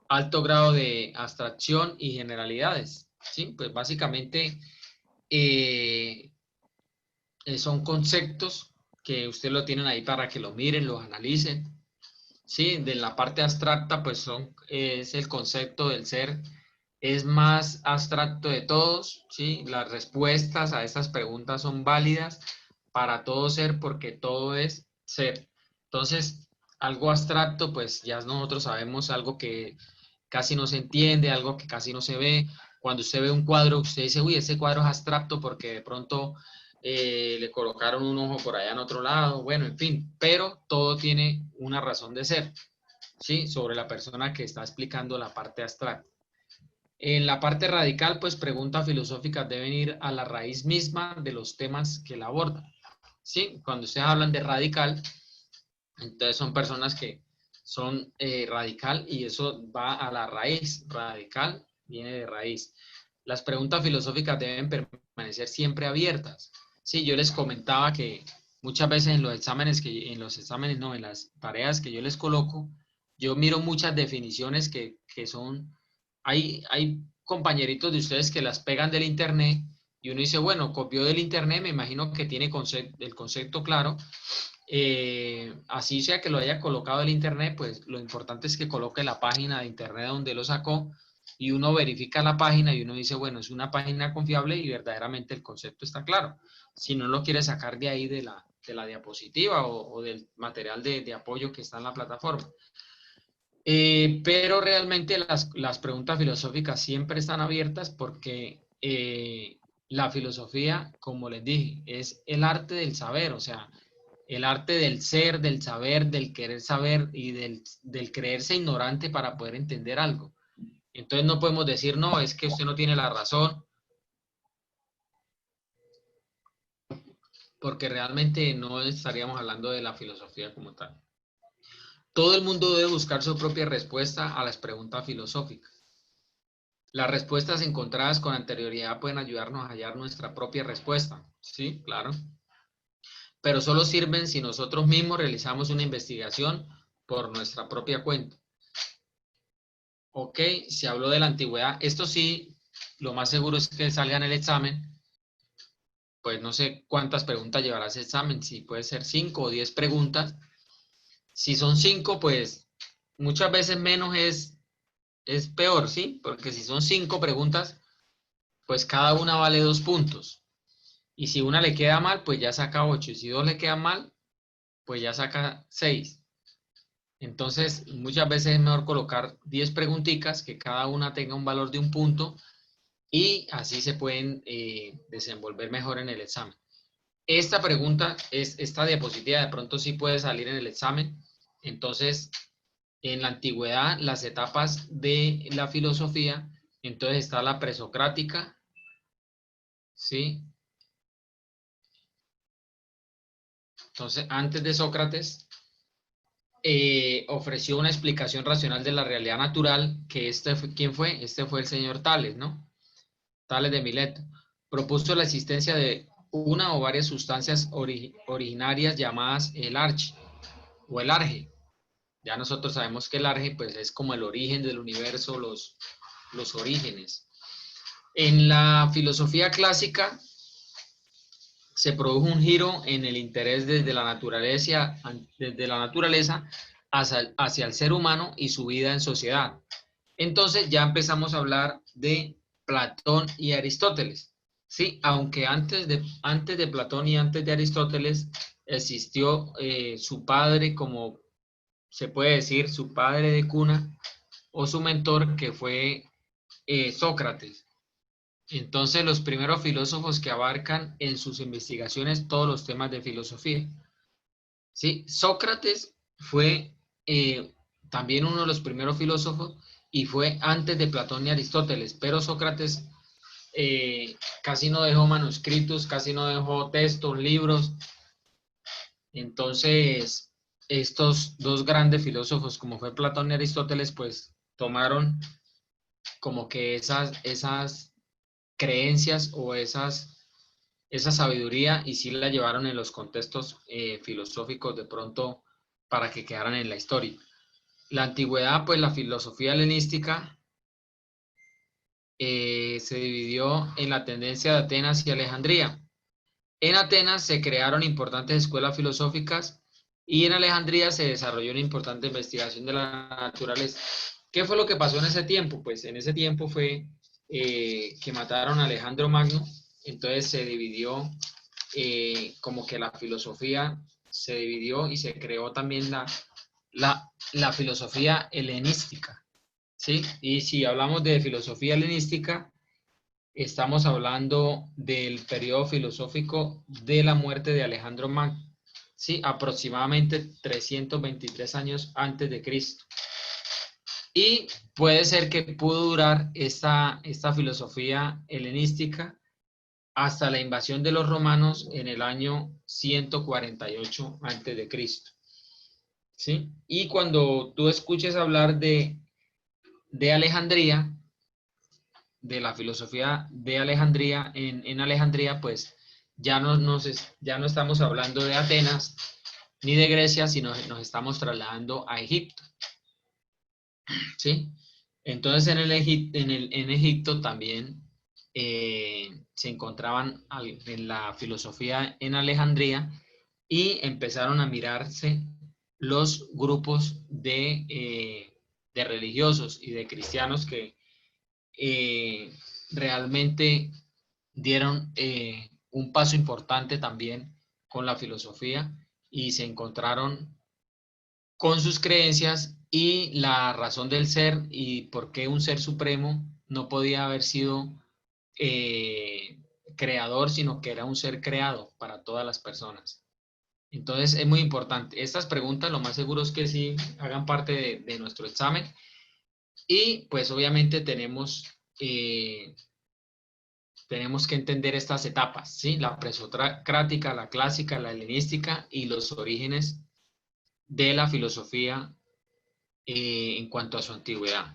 alto grado de abstracción y generalidades, ¿sí? Pues básicamente eh, son conceptos que ustedes lo tienen ahí para que lo miren, los analicen, ¿sí? De la parte abstracta, pues es el concepto del ser, es más abstracto de todos, ¿sí? Las respuestas a estas preguntas son válidas para todo ser porque todo es ser. Entonces, algo abstracto, pues ya nosotros sabemos algo que casi no se entiende, algo que casi no se ve. Cuando usted ve un cuadro, usted dice, uy, ese cuadro es abstracto porque de pronto le colocaron un ojo por allá en otro lado, bueno, en fin, pero todo tiene una razón de ser, ¿sí? Sobre la persona que está explicando la parte abstracta. En la parte radical, pues preguntas filosóficas deben ir a la raíz misma de los temas que la abordan, ¿sí? Cuando ustedes hablan de radical, entonces son personas que son radical y eso va a la raíz. Radical viene de raíz. Las preguntas filosóficas deben permanecer siempre abiertas. Sí, yo les comentaba que muchas veces en los exámenes no, en las tareas que yo les coloco, yo miro muchas definiciones que son, hay compañeritos de ustedes que las pegan del internet y uno dice, bueno, copió del internet, me imagino que tiene el concepto claro, así sea que lo haya colocado el internet, pues lo importante es que coloque la página de internet donde lo sacó y uno verifica la página y uno dice, bueno, es una página confiable y verdaderamente el concepto está claro. Si no lo quiere sacar de ahí de la diapositiva o del material de apoyo que está en la plataforma. Pero realmente las preguntas filosóficas siempre están abiertas porque la filosofía, como les dije, es el arte del saber, o sea, el arte del ser, del saber, del querer saber y del creerse ignorante para poder entender algo. Entonces no podemos decir, no, es que usted no tiene la razón, porque realmente no estaríamos hablando de la filosofía como tal. Todo el mundo debe buscar su propia respuesta a las preguntas filosóficas. Las respuestas encontradas con anterioridad pueden ayudarnos a hallar nuestra propia respuesta. Sí, claro. Pero solo sirven si nosotros mismos realizamos una investigación por nuestra propia cuenta. Ok, se habló de la antigüedad. Esto sí, lo más seguro es que salga en el examen. Pues no sé cuántas preguntas llevará ese examen, si puede ser 5 o 10 preguntas. Si son 5, pues muchas veces menos es peor, ¿sí? Porque si son 5 preguntas, pues cada una vale 2 puntos. Y si una le queda mal, pues ya saca 8. Y si dos le quedan mal, pues ya saca 6. Entonces, muchas veces es mejor colocar 10 preguntitas que cada una tenga un valor de un punto y así se pueden desenvolver mejor en el examen. Esta diapositiva de pronto sí puede salir en el examen. Entonces, en la antigüedad, las etapas de la filosofía, entonces está la presocrática, ¿sí? Entonces, antes de Sócrates, ofreció una explicación racional de la realidad natural, que ¿quién fue? Este fue el señor Tales, ¿no? Tales de Mileto. Propuso la existencia de una o varias sustancias originarias llamadas el archi o el arge. Ya nosotros sabemos que el arge pues, es como el origen del universo, los orígenes. En la filosofía clásica se produjo un giro en el interés desde la naturaleza hacia el ser humano y su vida en sociedad. Entonces ya empezamos a hablar de Platón y Aristóteles. Sí, aunque antes de Platón y antes de Aristóteles existió su padre, como se puede decir, su padre de cuna o su mentor, que fue Sócrates. Entonces, los primeros filósofos que abarcan en sus investigaciones todos los temas de filosofía. ¿Sí? Sócrates fue eh, también uno de los primeros filósofos y fue antes de Platón y Aristóteles, pero Sócrates casi no dejó manuscritos, casi no dejó textos, libros. Entonces, estos dos grandes filósofos, como fue Platón y Aristóteles, pues tomaron como que esas creencias o esa sabiduría y sí la llevaron en los contextos filosóficos de pronto para que quedaran en la historia. La antigüedad, pues la filosofía helenística se dividió en la tendencia de Atenas y Alejandría. En Atenas se crearon importantes escuelas filosóficas y en Alejandría se desarrolló una importante investigación de la naturaleza. ¿Qué fue lo que pasó en ese tiempo? Pues en ese tiempo fue que mataron a Alejandro Magno, entonces se dividió como que la filosofía se dividió y se creó también la filosofía helenística, ¿sí? Y si hablamos de filosofía helenística, estamos hablando del periodo filosófico de la muerte de Alejandro Magno, ¿sí? Aproximadamente 323 años antes de Cristo. Y puede ser que pudo durar esta filosofía helenística hasta la invasión de los romanos en el año 148 antes de Cristo, ¿sí? Y cuando tú escuches hablar de Alejandría, de la filosofía de Alejandría, en Alejandría, pues ya no estamos hablando de Atenas ni de Grecia, sino nos estamos trasladando a Egipto, ¿sí? Entonces en Egipto también se encontraban en la filosofía en Alejandría y empezaron a mirarse los grupos de religiosos y de cristianos que eh, realmente dieron un paso importante también con la filosofía y se encontraron con sus creencias y la razón del ser y por qué un ser supremo no podía haber sido eh, creador, sino que era un ser creado para todas las personas. Entonces es muy importante. Estas preguntas lo más seguro es que sí hagan parte de nuestro examen y pues obviamente tenemos que entender estas etapas, ¿sí? La presocrática, la clásica, la helenística y los orígenes de la filosofía en cuanto a su antigüedad.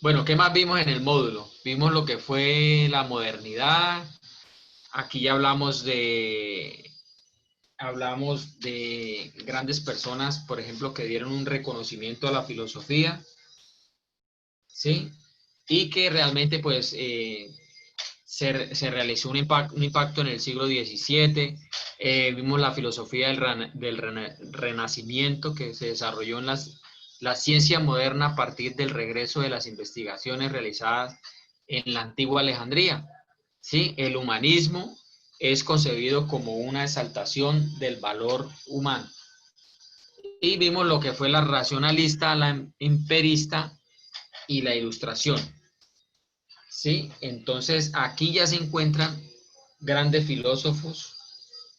Bueno, ¿qué más vimos en el módulo? Vimos lo que fue la modernidad. Aquí ya hablamos de grandes personas, por ejemplo, que dieron un reconocimiento a la filosofía, ¿sí? Y que realmente, pues, se realizó un impacto en el siglo XVII. Vimos la filosofía del Renacimiento que se desarrolló en la ciencia moderna a partir del regreso de las investigaciones realizadas en la antigua Alejandría. ¿Sí? El humanismo es concebido como una exaltación del valor humano. Y vimos lo que fue la racionalista, la empirista y la ilustración. ¿Sí? Entonces aquí ya se encuentran grandes filósofos,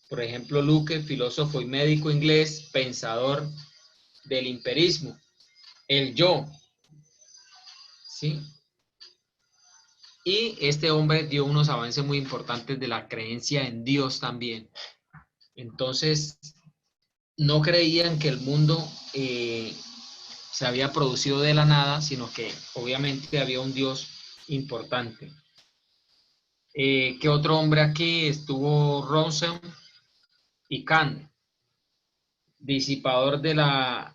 por ejemplo Luke, filósofo y médico inglés, pensador del empirismo, el yo, ¿sí? Y este hombre dio unos avances muy importantes de la creencia en Dios también. Entonces, no creían que el mundo se había producido de la nada, sino que obviamente había un Dios importante. ¿Qué otro hombre aquí? Estuvo Ronson y Kant, disipador de la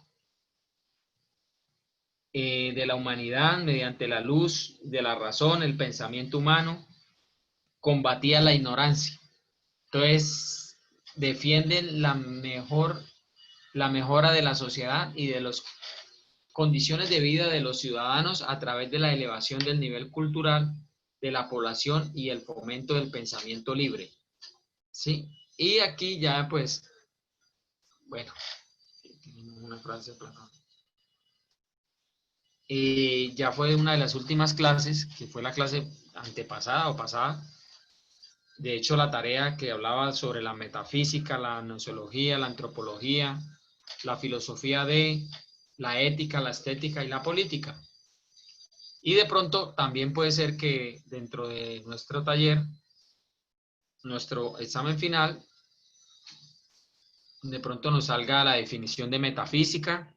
humanidad mediante la luz de la razón, el pensamiento humano, combatía la ignorancia. Entonces, defienden la mejora de la sociedad y de las condiciones de vida de los ciudadanos a través de la elevación del nivel cultural de la población y el fomento del pensamiento libre. ¿Sí? Y aquí ya, pues, bueno, una frase Platón. Ya fue una de las últimas clases, que fue la clase antepasada o pasada, De hecho, la tarea que hablaba sobre la metafísica, la gnoseología, la antropología, la filosofía de la ética, la estética y la política. Y de pronto también puede ser que dentro de nuestro taller, nuestro examen final, de pronto nos salga la definición de metafísica,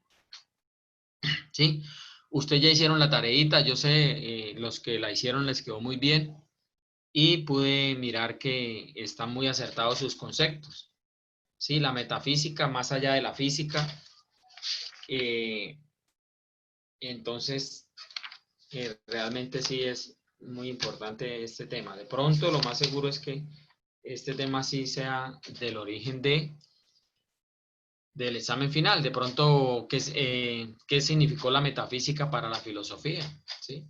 ¿sí? Ustedes ya hicieron la tareita, yo sé, los que la hicieron les quedó muy bien y pude mirar que están muy acertados sus conceptos, ¿sí? La metafísica, más allá de la física, eh, entonces realmente sí es muy importante este tema. De pronto lo más seguro es que este tema sí sea del origen del examen final. De pronto, ¿qué significó la metafísica para la filosofía? ¿Sí?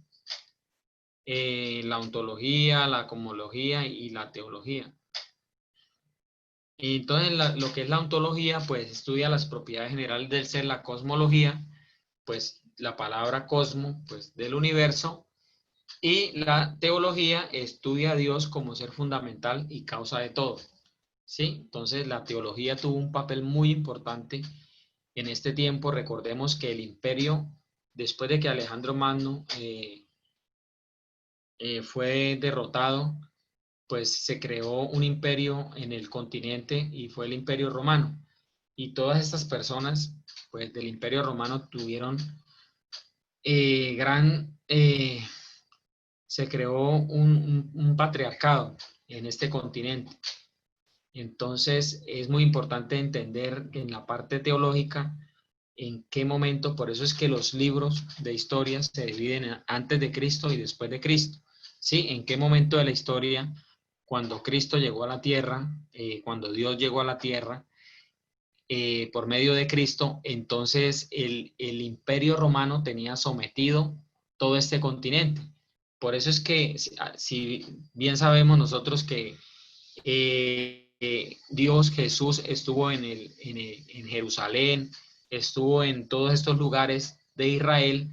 La ontología, la cosmología y la teología. Y entonces lo que es la ontología, pues estudia las propiedades generales del ser, la cosmología, pues la palabra cosmo, pues del universo, y la teología estudia a Dios como ser fundamental y causa de todo. ¿Sí? Entonces la teología tuvo un papel muy importante en este tiempo. Recordemos que el imperio, después de que Alejandro Magno fue derrotado, pues se creó un imperio en el continente y fue el Imperio Romano. Y todas estas personas, pues del Imperio Romano tuvieron se creó un patriarcado en este continente. Entonces es muy importante entender en la parte teológica en qué momento, por eso es que los libros de historia se dividen en antes de Cristo y después de Cristo. ¿Sí? En qué momento de la historia, cuando Cristo llegó a la tierra, cuando Dios llegó a la tierra, por medio de Cristo, entonces el imperio romano tenía sometido todo este continente. Por eso es que, si bien sabemos nosotros que Dios, Jesús, estuvo en Jerusalén, estuvo en todos estos lugares de Israel,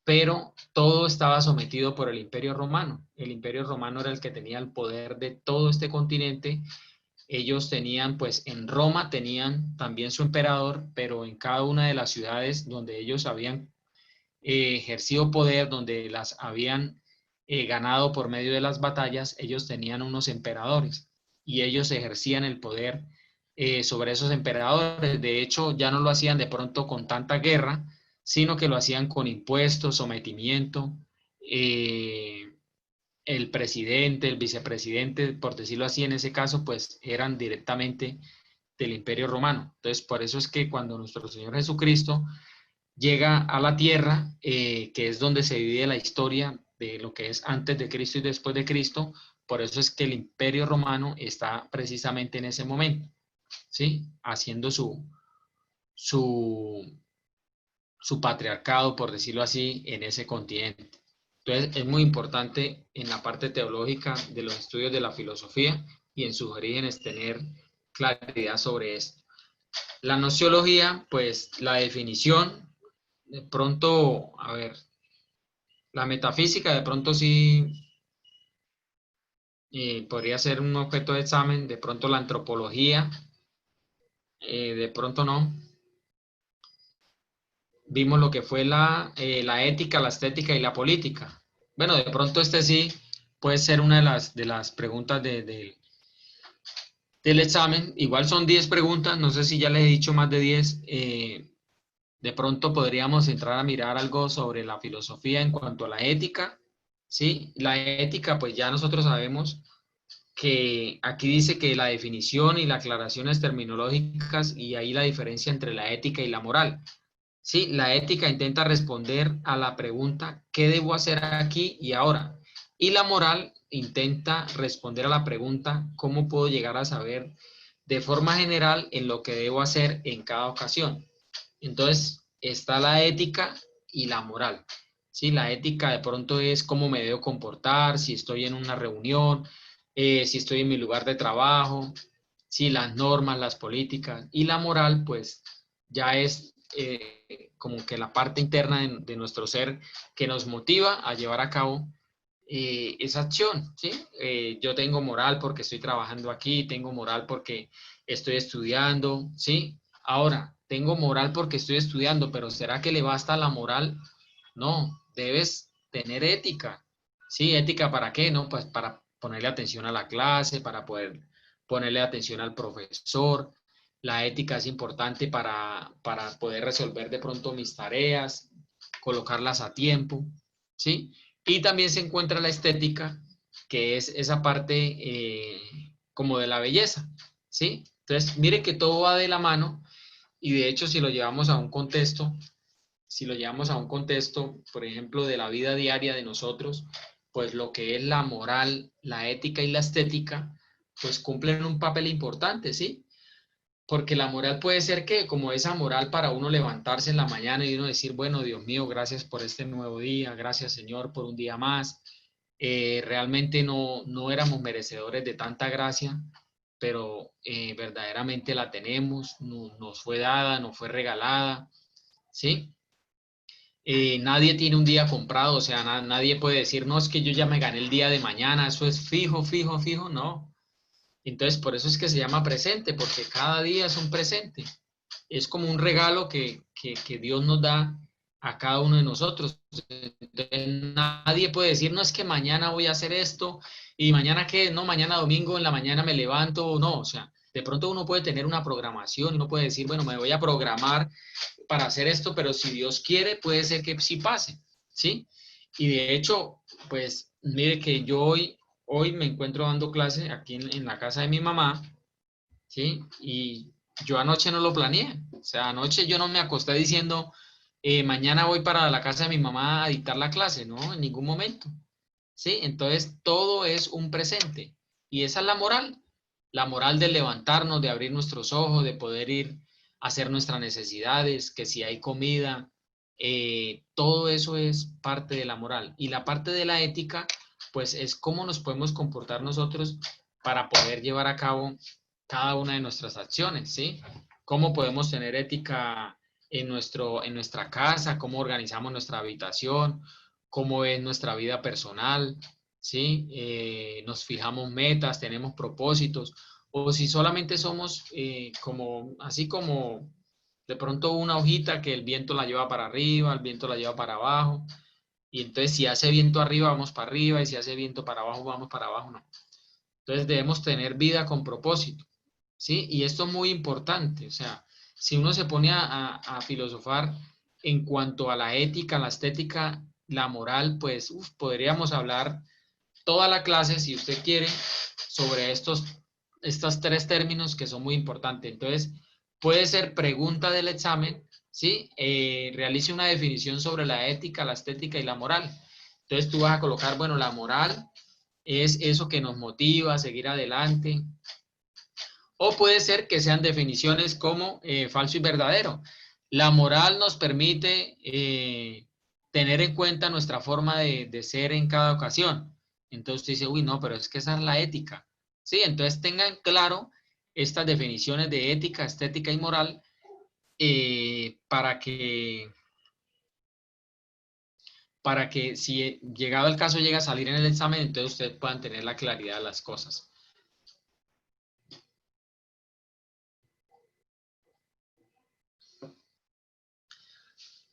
pero todo estaba sometido por el Imperio Romano. El Imperio Romano era el que tenía el poder de todo este continente. Ellos tenían, pues en Roma tenían también su emperador, pero en cada una de las ciudades donde ellos habían ejercido poder, donde las habían ganado por medio de las batallas, ellos tenían unos emperadores y ellos ejercían el poder sobre esos emperadores. De hecho, ya no lo hacían de pronto con tanta guerra, sino que lo hacían con impuestos, sometimiento. El presidente, el vicepresidente, por decirlo así, en ese caso, pues eran directamente del Imperio Romano. Entonces, por eso es que cuando nuestro Señor Jesucristo llega a la tierra, que es donde se divide la historia de lo que es antes de Cristo y después de Cristo, por eso es que el Imperio Romano está precisamente en ese momento, ¿sí? Haciendo su, su patriarcado, por decirlo así, en ese continente. Entonces, es muy importante en la parte teológica de los estudios de la filosofía y en sus orígenes tener claridad sobre esto. La nociología, pues la definición, de pronto, a ver, la metafísica de pronto sí podría ser un objeto de examen, de pronto la antropología, de pronto no. Vimos lo que fue la ética, la estética y la política. Bueno, de pronto este sí puede ser una de las preguntas del examen. Igual son 10 preguntas, no sé si ya les he dicho más de 10. De pronto podríamos entrar a mirar algo sobre la filosofía en cuanto a la ética, ¿sí? La ética, pues ya nosotros sabemos que aquí dice que la definición y las aclaraciones terminológicas y ahí la diferencia entre la ética y la moral. Sí, la ética intenta responder a la pregunta ¿qué debo hacer aquí y ahora? Y la moral intenta responder a la pregunta ¿cómo puedo llegar a saber de forma general en lo que debo hacer en cada ocasión? Entonces está la ética y la moral. Sí, la ética de pronto es cómo me debo comportar, si estoy en una reunión, si estoy en mi lugar de trabajo, si las normas, las políticas. Y la moral, pues ya es como que la parte interna de nuestro ser que nos motiva a llevar a cabo esa acción, ¿sí? Yo tengo moral porque estoy trabajando aquí, tengo moral porque estoy estudiando, ¿sí? Ahora, tengo moral porque estoy estudiando, pero ¿será que le basta la moral? No, debes tener ética, ¿sí? ¿Ética para qué? No, pues para ponerle atención a la clase, para poder ponerle atención al profesor. La ética es importante para poder resolver de pronto mis tareas, colocarlas a tiempo, ¿sí? Y también se encuentra la estética, que es esa parte como de la belleza, ¿sí? Entonces, mire que todo va de la mano y de hecho si lo llevamos a un contexto, si lo llevamos a un contexto, por ejemplo, de la vida diaria de nosotros, pues lo que es la moral, la ética y la estética, pues cumplen un papel importante, ¿sí? Porque la moral puede ser que, como esa moral para uno levantarse en la mañana y uno decir, bueno, Dios mío, gracias por este nuevo día, gracias Señor por un día más. Realmente no éramos merecedores de tanta gracia, pero verdaderamente la tenemos, nos fue dada, nos fue regalada, ¿sí? Nadie tiene un día comprado, o sea, nadie puede decir, no, es que yo ya me gané el día de mañana, eso es fijo, fijo, fijo, no. Entonces, por eso es que se llama presente, porque cada día es un presente. Es como un regalo que Dios nos da a cada uno de nosotros. Entonces, nadie puede decir, no, es que mañana voy a hacer esto y mañana qué, no, mañana domingo en la mañana me levanto, no, o sea, de pronto uno puede tener una programación y uno puede decir, bueno, me voy a programar para hacer esto, pero si Dios quiere, puede ser que sí pase, ¿sí? Y de hecho, pues mire que yo hoy me encuentro dando clase aquí en la casa de mi mamá, ¿sí? Y yo anoche no lo planeé, o sea, anoche yo no me acosté diciendo, mañana voy para la casa de mi mamá a dictar la clase, no, en ningún momento, ¿sí? Entonces, todo es un presente. Y esa es la moral de levantarnos, de abrir nuestros ojos, de poder ir a hacer nuestras necesidades, que si hay comida, todo eso es parte de la moral. Y la parte de la ética, pues es cómo nos podemos comportar nosotros para poder llevar a cabo cada una de nuestras acciones, ¿sí? Cómo podemos tener ética en nuestra casa, cómo organizamos nuestra habitación, cómo es nuestra vida personal, ¿sí? Nos fijamos metas, tenemos propósitos, o si solamente somos como, así como de pronto una hojita que el viento la lleva para arriba, el viento la lleva para abajo, y entonces si hace viento arriba, vamos para arriba, y si hace viento para abajo, vamos para abajo, no. Entonces debemos tener vida con propósito, ¿sí? Y esto es muy importante, o sea, si uno se pone a filosofar en cuanto a la ética, la estética, la moral, pues podríamos hablar toda la clase, si usted quiere, sobre estos tres términos que son muy importantes. Entonces, puede ser pregunta del examen, ¿sí? Realice una definición sobre la ética, la estética y la moral. Entonces, tú vas a colocar, bueno, la moral es eso que nos motiva a seguir adelante, o puede ser que sean definiciones como falso y verdadero. La moral nos permite tener en cuenta nuestra forma de ser en cada ocasión. Entonces usted dice, uy, no, pero es que esa es la ética. Sí, entonces tengan claro estas definiciones de ética, estética y moral para que si llegado el caso llega a salir en el examen, entonces ustedes puedan tener la claridad de las cosas.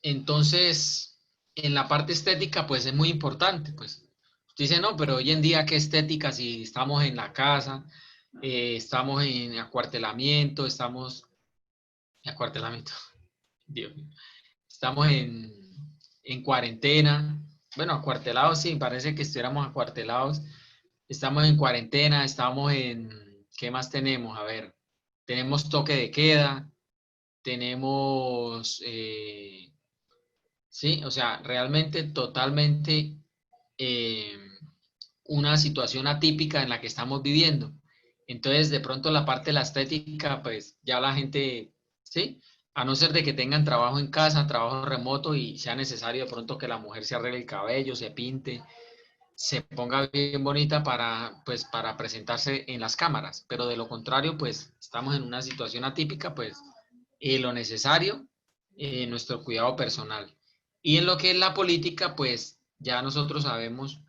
Entonces, en la parte estética, pues es muy importante, pues. Usted dice, no, pero hoy en día, ¿qué estética si estamos en la casa, estamos en acuartelamiento, Dios mío, estamos en cuarentena, bueno, acuartelados, sí, parece que estuviéramos acuartelados, estamos en cuarentena, ¿qué más tenemos? A ver, tenemos toque de queda, tenemos... sí, o sea, realmente totalmente eh, una situación atípica en la que estamos viviendo. Entonces, de pronto la parte de la estética, pues ya la gente, sí, a no ser de que tengan trabajo en casa, trabajo remoto y sea necesario de pronto que la mujer se arregle el cabello, se pinte, se ponga bien bonita pues, para presentarse en las cámaras. Pero de lo contrario, pues estamos en una situación atípica, pues lo necesario, nuestro cuidado personal. Y en lo que es la política, pues ya nosotros sabemos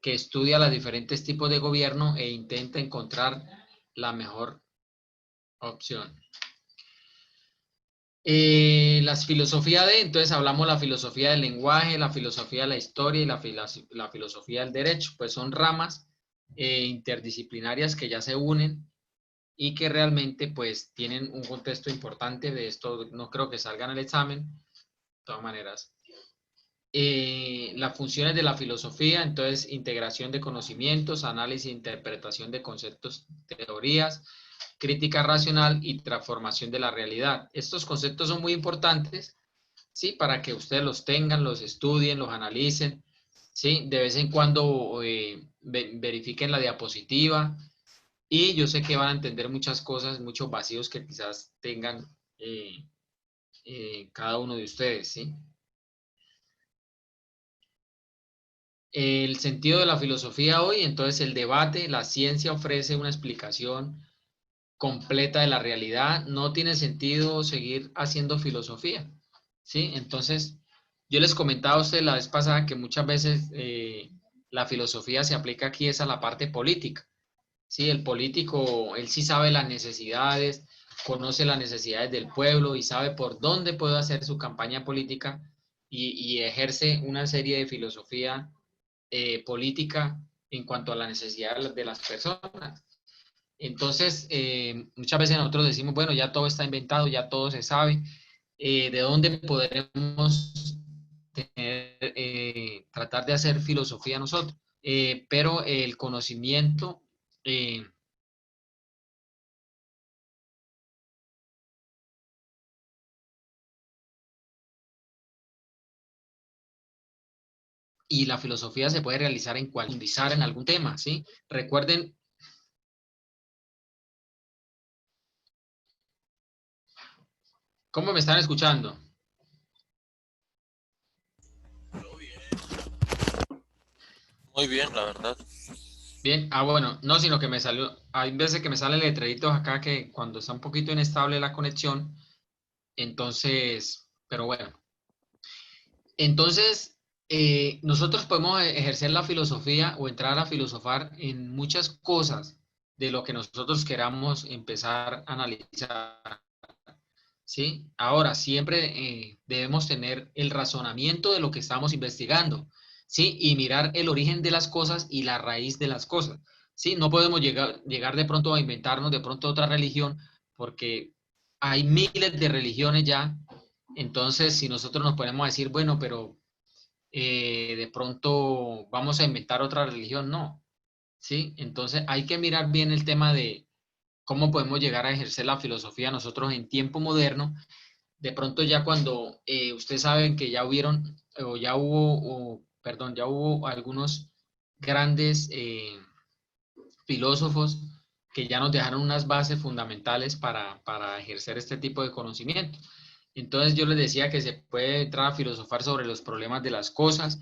que estudia los diferentes tipos de gobierno e intenta encontrar la mejor opción. Las filosofías entonces hablamos la filosofía del lenguaje, la filosofía de la historia y la filosofía del derecho, pues son ramas interdisciplinarias que ya se unen y que realmente pues tienen un contexto importante. De esto no creo que salgan al examen, de todas maneras. Las funciones de la filosofía, entonces integración de conocimientos, análisis e interpretación de conceptos, teorías, crítica racional y transformación de la realidad. Estos conceptos son muy importantes, ¿sí? Para que ustedes los tengan, los estudien, los analicen, ¿sí? De vez en cuando verifiquen la diapositiva y yo sé que van a entender muchas cosas, muchos vacíos que quizás tengan cada uno de ustedes, ¿sí? El sentido de la filosofía hoy, entonces el debate, la ciencia ofrece una explicación completa de la realidad, no tiene sentido seguir haciendo filosofía, ¿sí? Entonces, yo les comentaba a ustedes la vez pasada que muchas veces la filosofía se aplica aquí es a la parte política, ¿sí? El político, él sí sabe las necesidades, conoce las necesidades del pueblo y sabe por dónde puede hacer su campaña política y ejerce una serie de filosofía política en cuanto a la necesidad de las personas. Entonces, muchas veces nosotros decimos, bueno, ya todo está inventado, ya todo se sabe, ¿de dónde podremos tratar de hacer filosofía nosotros? Pero el conocimiento y la filosofía se puede realizar en profundizar en algún tema, ¿sí? Recuerden, ¿cómo me están escuchando? Muy bien, la verdad. Bien, bueno, no, sino que me salió, hay veces que me salen letreritos acá que cuando está un poquito inestable la conexión, entonces, pero bueno. Entonces, nosotros podemos ejercer la filosofía o entrar a filosofar en muchas cosas de lo que nosotros queramos empezar a analizar, ¿sí? Ahora, siempre debemos tener el razonamiento de lo que estamos investigando, ¿sí? Y mirar el origen de las cosas y la raíz de las cosas, ¿sí? No podemos llegar de pronto a inventarnos de pronto otra religión porque hay miles de religiones ya. Entonces, si nosotros nos ponemos a decir, bueno, pero de pronto vamos a inventar otra religión, no, ¿sí? Entonces, hay que mirar bien el tema de cómo podemos llegar a ejercer la filosofía nosotros en tiempo moderno. De pronto ya cuando ustedes saben que ya hubieron, o ya hubo, perdón, ya hubo algunos grandes filósofos que ya nos dejaron unas bases fundamentales para ejercer este tipo de conocimiento. Entonces yo les decía que se puede entrar a filosofar sobre los problemas de las cosas,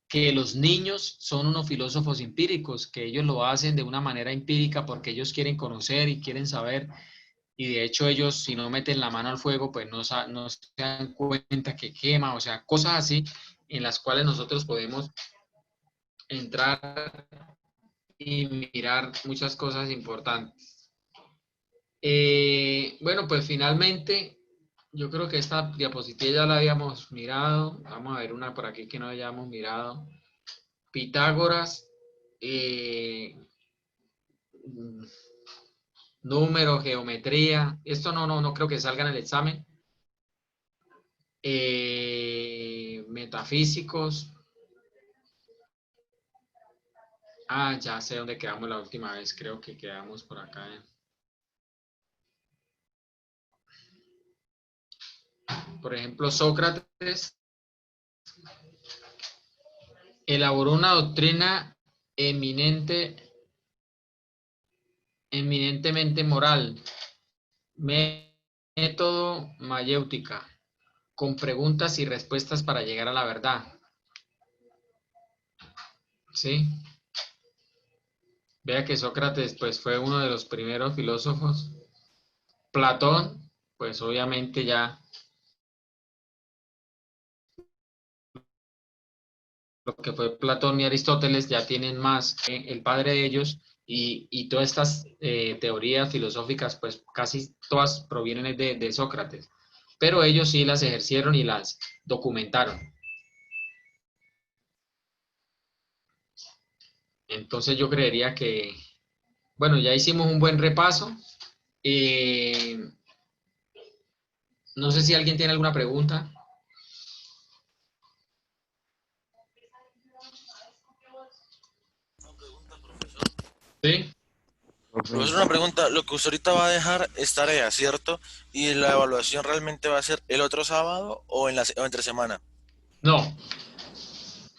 que los niños son unos filósofos empíricos, que ellos lo hacen de una manera empírica porque ellos quieren conocer y quieren saber, y de hecho ellos si no meten la mano al fuego, pues no se dan cuenta que quema, o sea, cosas así en las cuales nosotros podemos entrar y mirar muchas cosas importantes. Bueno, pues finalmente, yo creo que esta diapositiva ya la habíamos mirado. Vamos a ver una por aquí que no hayamos mirado. Pitágoras, eh, número, geometría. Esto no creo que salga en el examen. Metafísicos. Ah, ya sé dónde quedamos la última vez. Creo que quedamos por acá. Por ejemplo, Sócrates elaboró una doctrina eminentemente moral, método mayéutica, con preguntas y respuestas para llegar a la verdad. ¿Sí? Vea que Sócrates pues, fue uno de los primeros filósofos. Platón, pues obviamente ya lo que fue Platón y Aristóteles, ya tienen más el padre de ellos, y todas estas teorías filosóficas, pues casi todas provienen de Sócrates, pero ellos sí las ejercieron y las documentaron. Entonces yo creería que, bueno, ya hicimos un buen repaso. Eh, no sé si alguien tiene alguna pregunta. Una pregunta, profesor. Sí. Profesor, una pregunta. Lo que usted ahorita va a dejar es tarea, ¿cierto? ¿Y la evaluación realmente va a ser el otro sábado o o entre semana? No.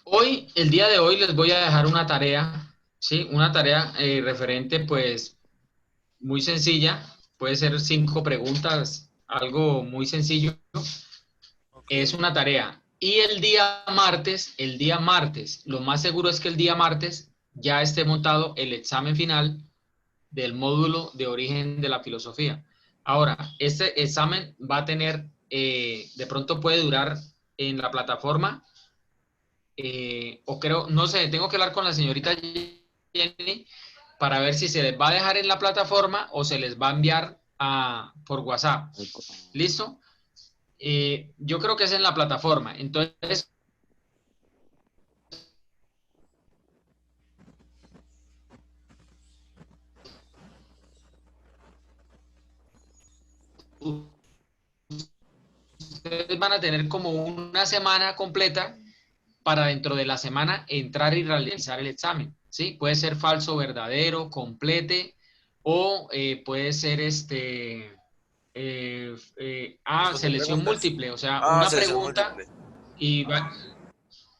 Hoy, el día de hoy, les voy a dejar una tarea, ¿sí? Una tarea referente, pues, muy sencilla. Puede ser 5 preguntas, algo muy sencillo. Ok. Es una tarea. Y el día martes, lo más seguro es que el día martes ya esté montado el examen final del módulo de origen de la filosofía. Ahora, este examen va a tener, de pronto puede durar en la plataforma, o creo, no sé, tengo que hablar con la señorita Jenny para ver si se les va a dejar en la plataforma o se les va a enviar por WhatsApp. ¿Listo? Yo creo que es en la plataforma. Entonces, ustedes van a tener como una semana completa para dentro de la semana entrar y realizar el examen, ¿sí? Puede ser falso, verdadero, complete, o puede ser Responder selección preguntas. múltiple, o sea, Ah, una selección pregunta múltiple. y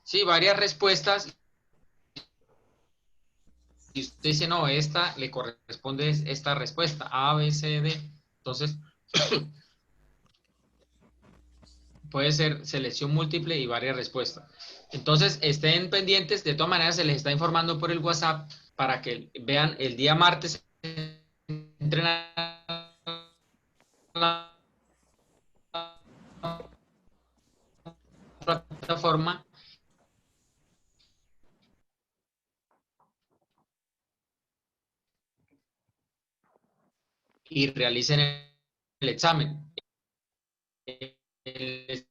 sí, varias respuestas, y usted dice, no, esta le corresponde esta respuesta, A, B, C, D. Entonces, puede ser selección múltiple y varias respuestas. Entonces, estén pendientes, de todas maneras se les está informando por el WhatsApp para que vean el día martes entrenar la plataforma y realicen el examen. El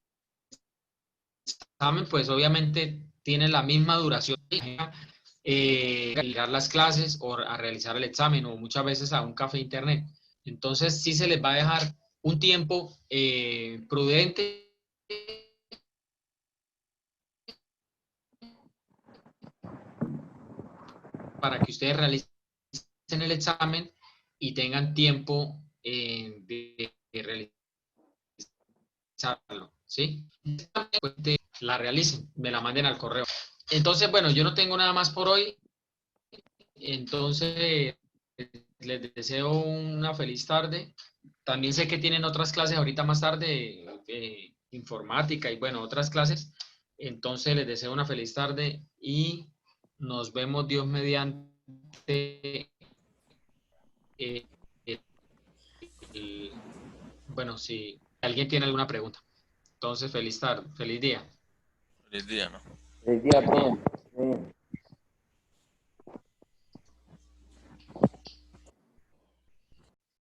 examen, pues obviamente tiene la misma duración, realizar las clases o a realizar el examen o muchas veces a un café internet. Entonces sí se les va a dejar un tiempo prudente para que ustedes realicen el examen y tengan tiempo de realizarlo, ¿sí? Pues la realicen, me la manden al correo. Entonces, bueno, yo no tengo nada más por hoy. Entonces, les deseo una feliz tarde. También sé que tienen otras clases ahorita más tarde, informática y bueno, otras clases. Entonces, les deseo una feliz tarde y nos vemos Dios mediante. eh, bueno, si alguien tiene alguna pregunta. Entonces, feliz tarde, feliz día. Feliz día, ¿no? El día a todos.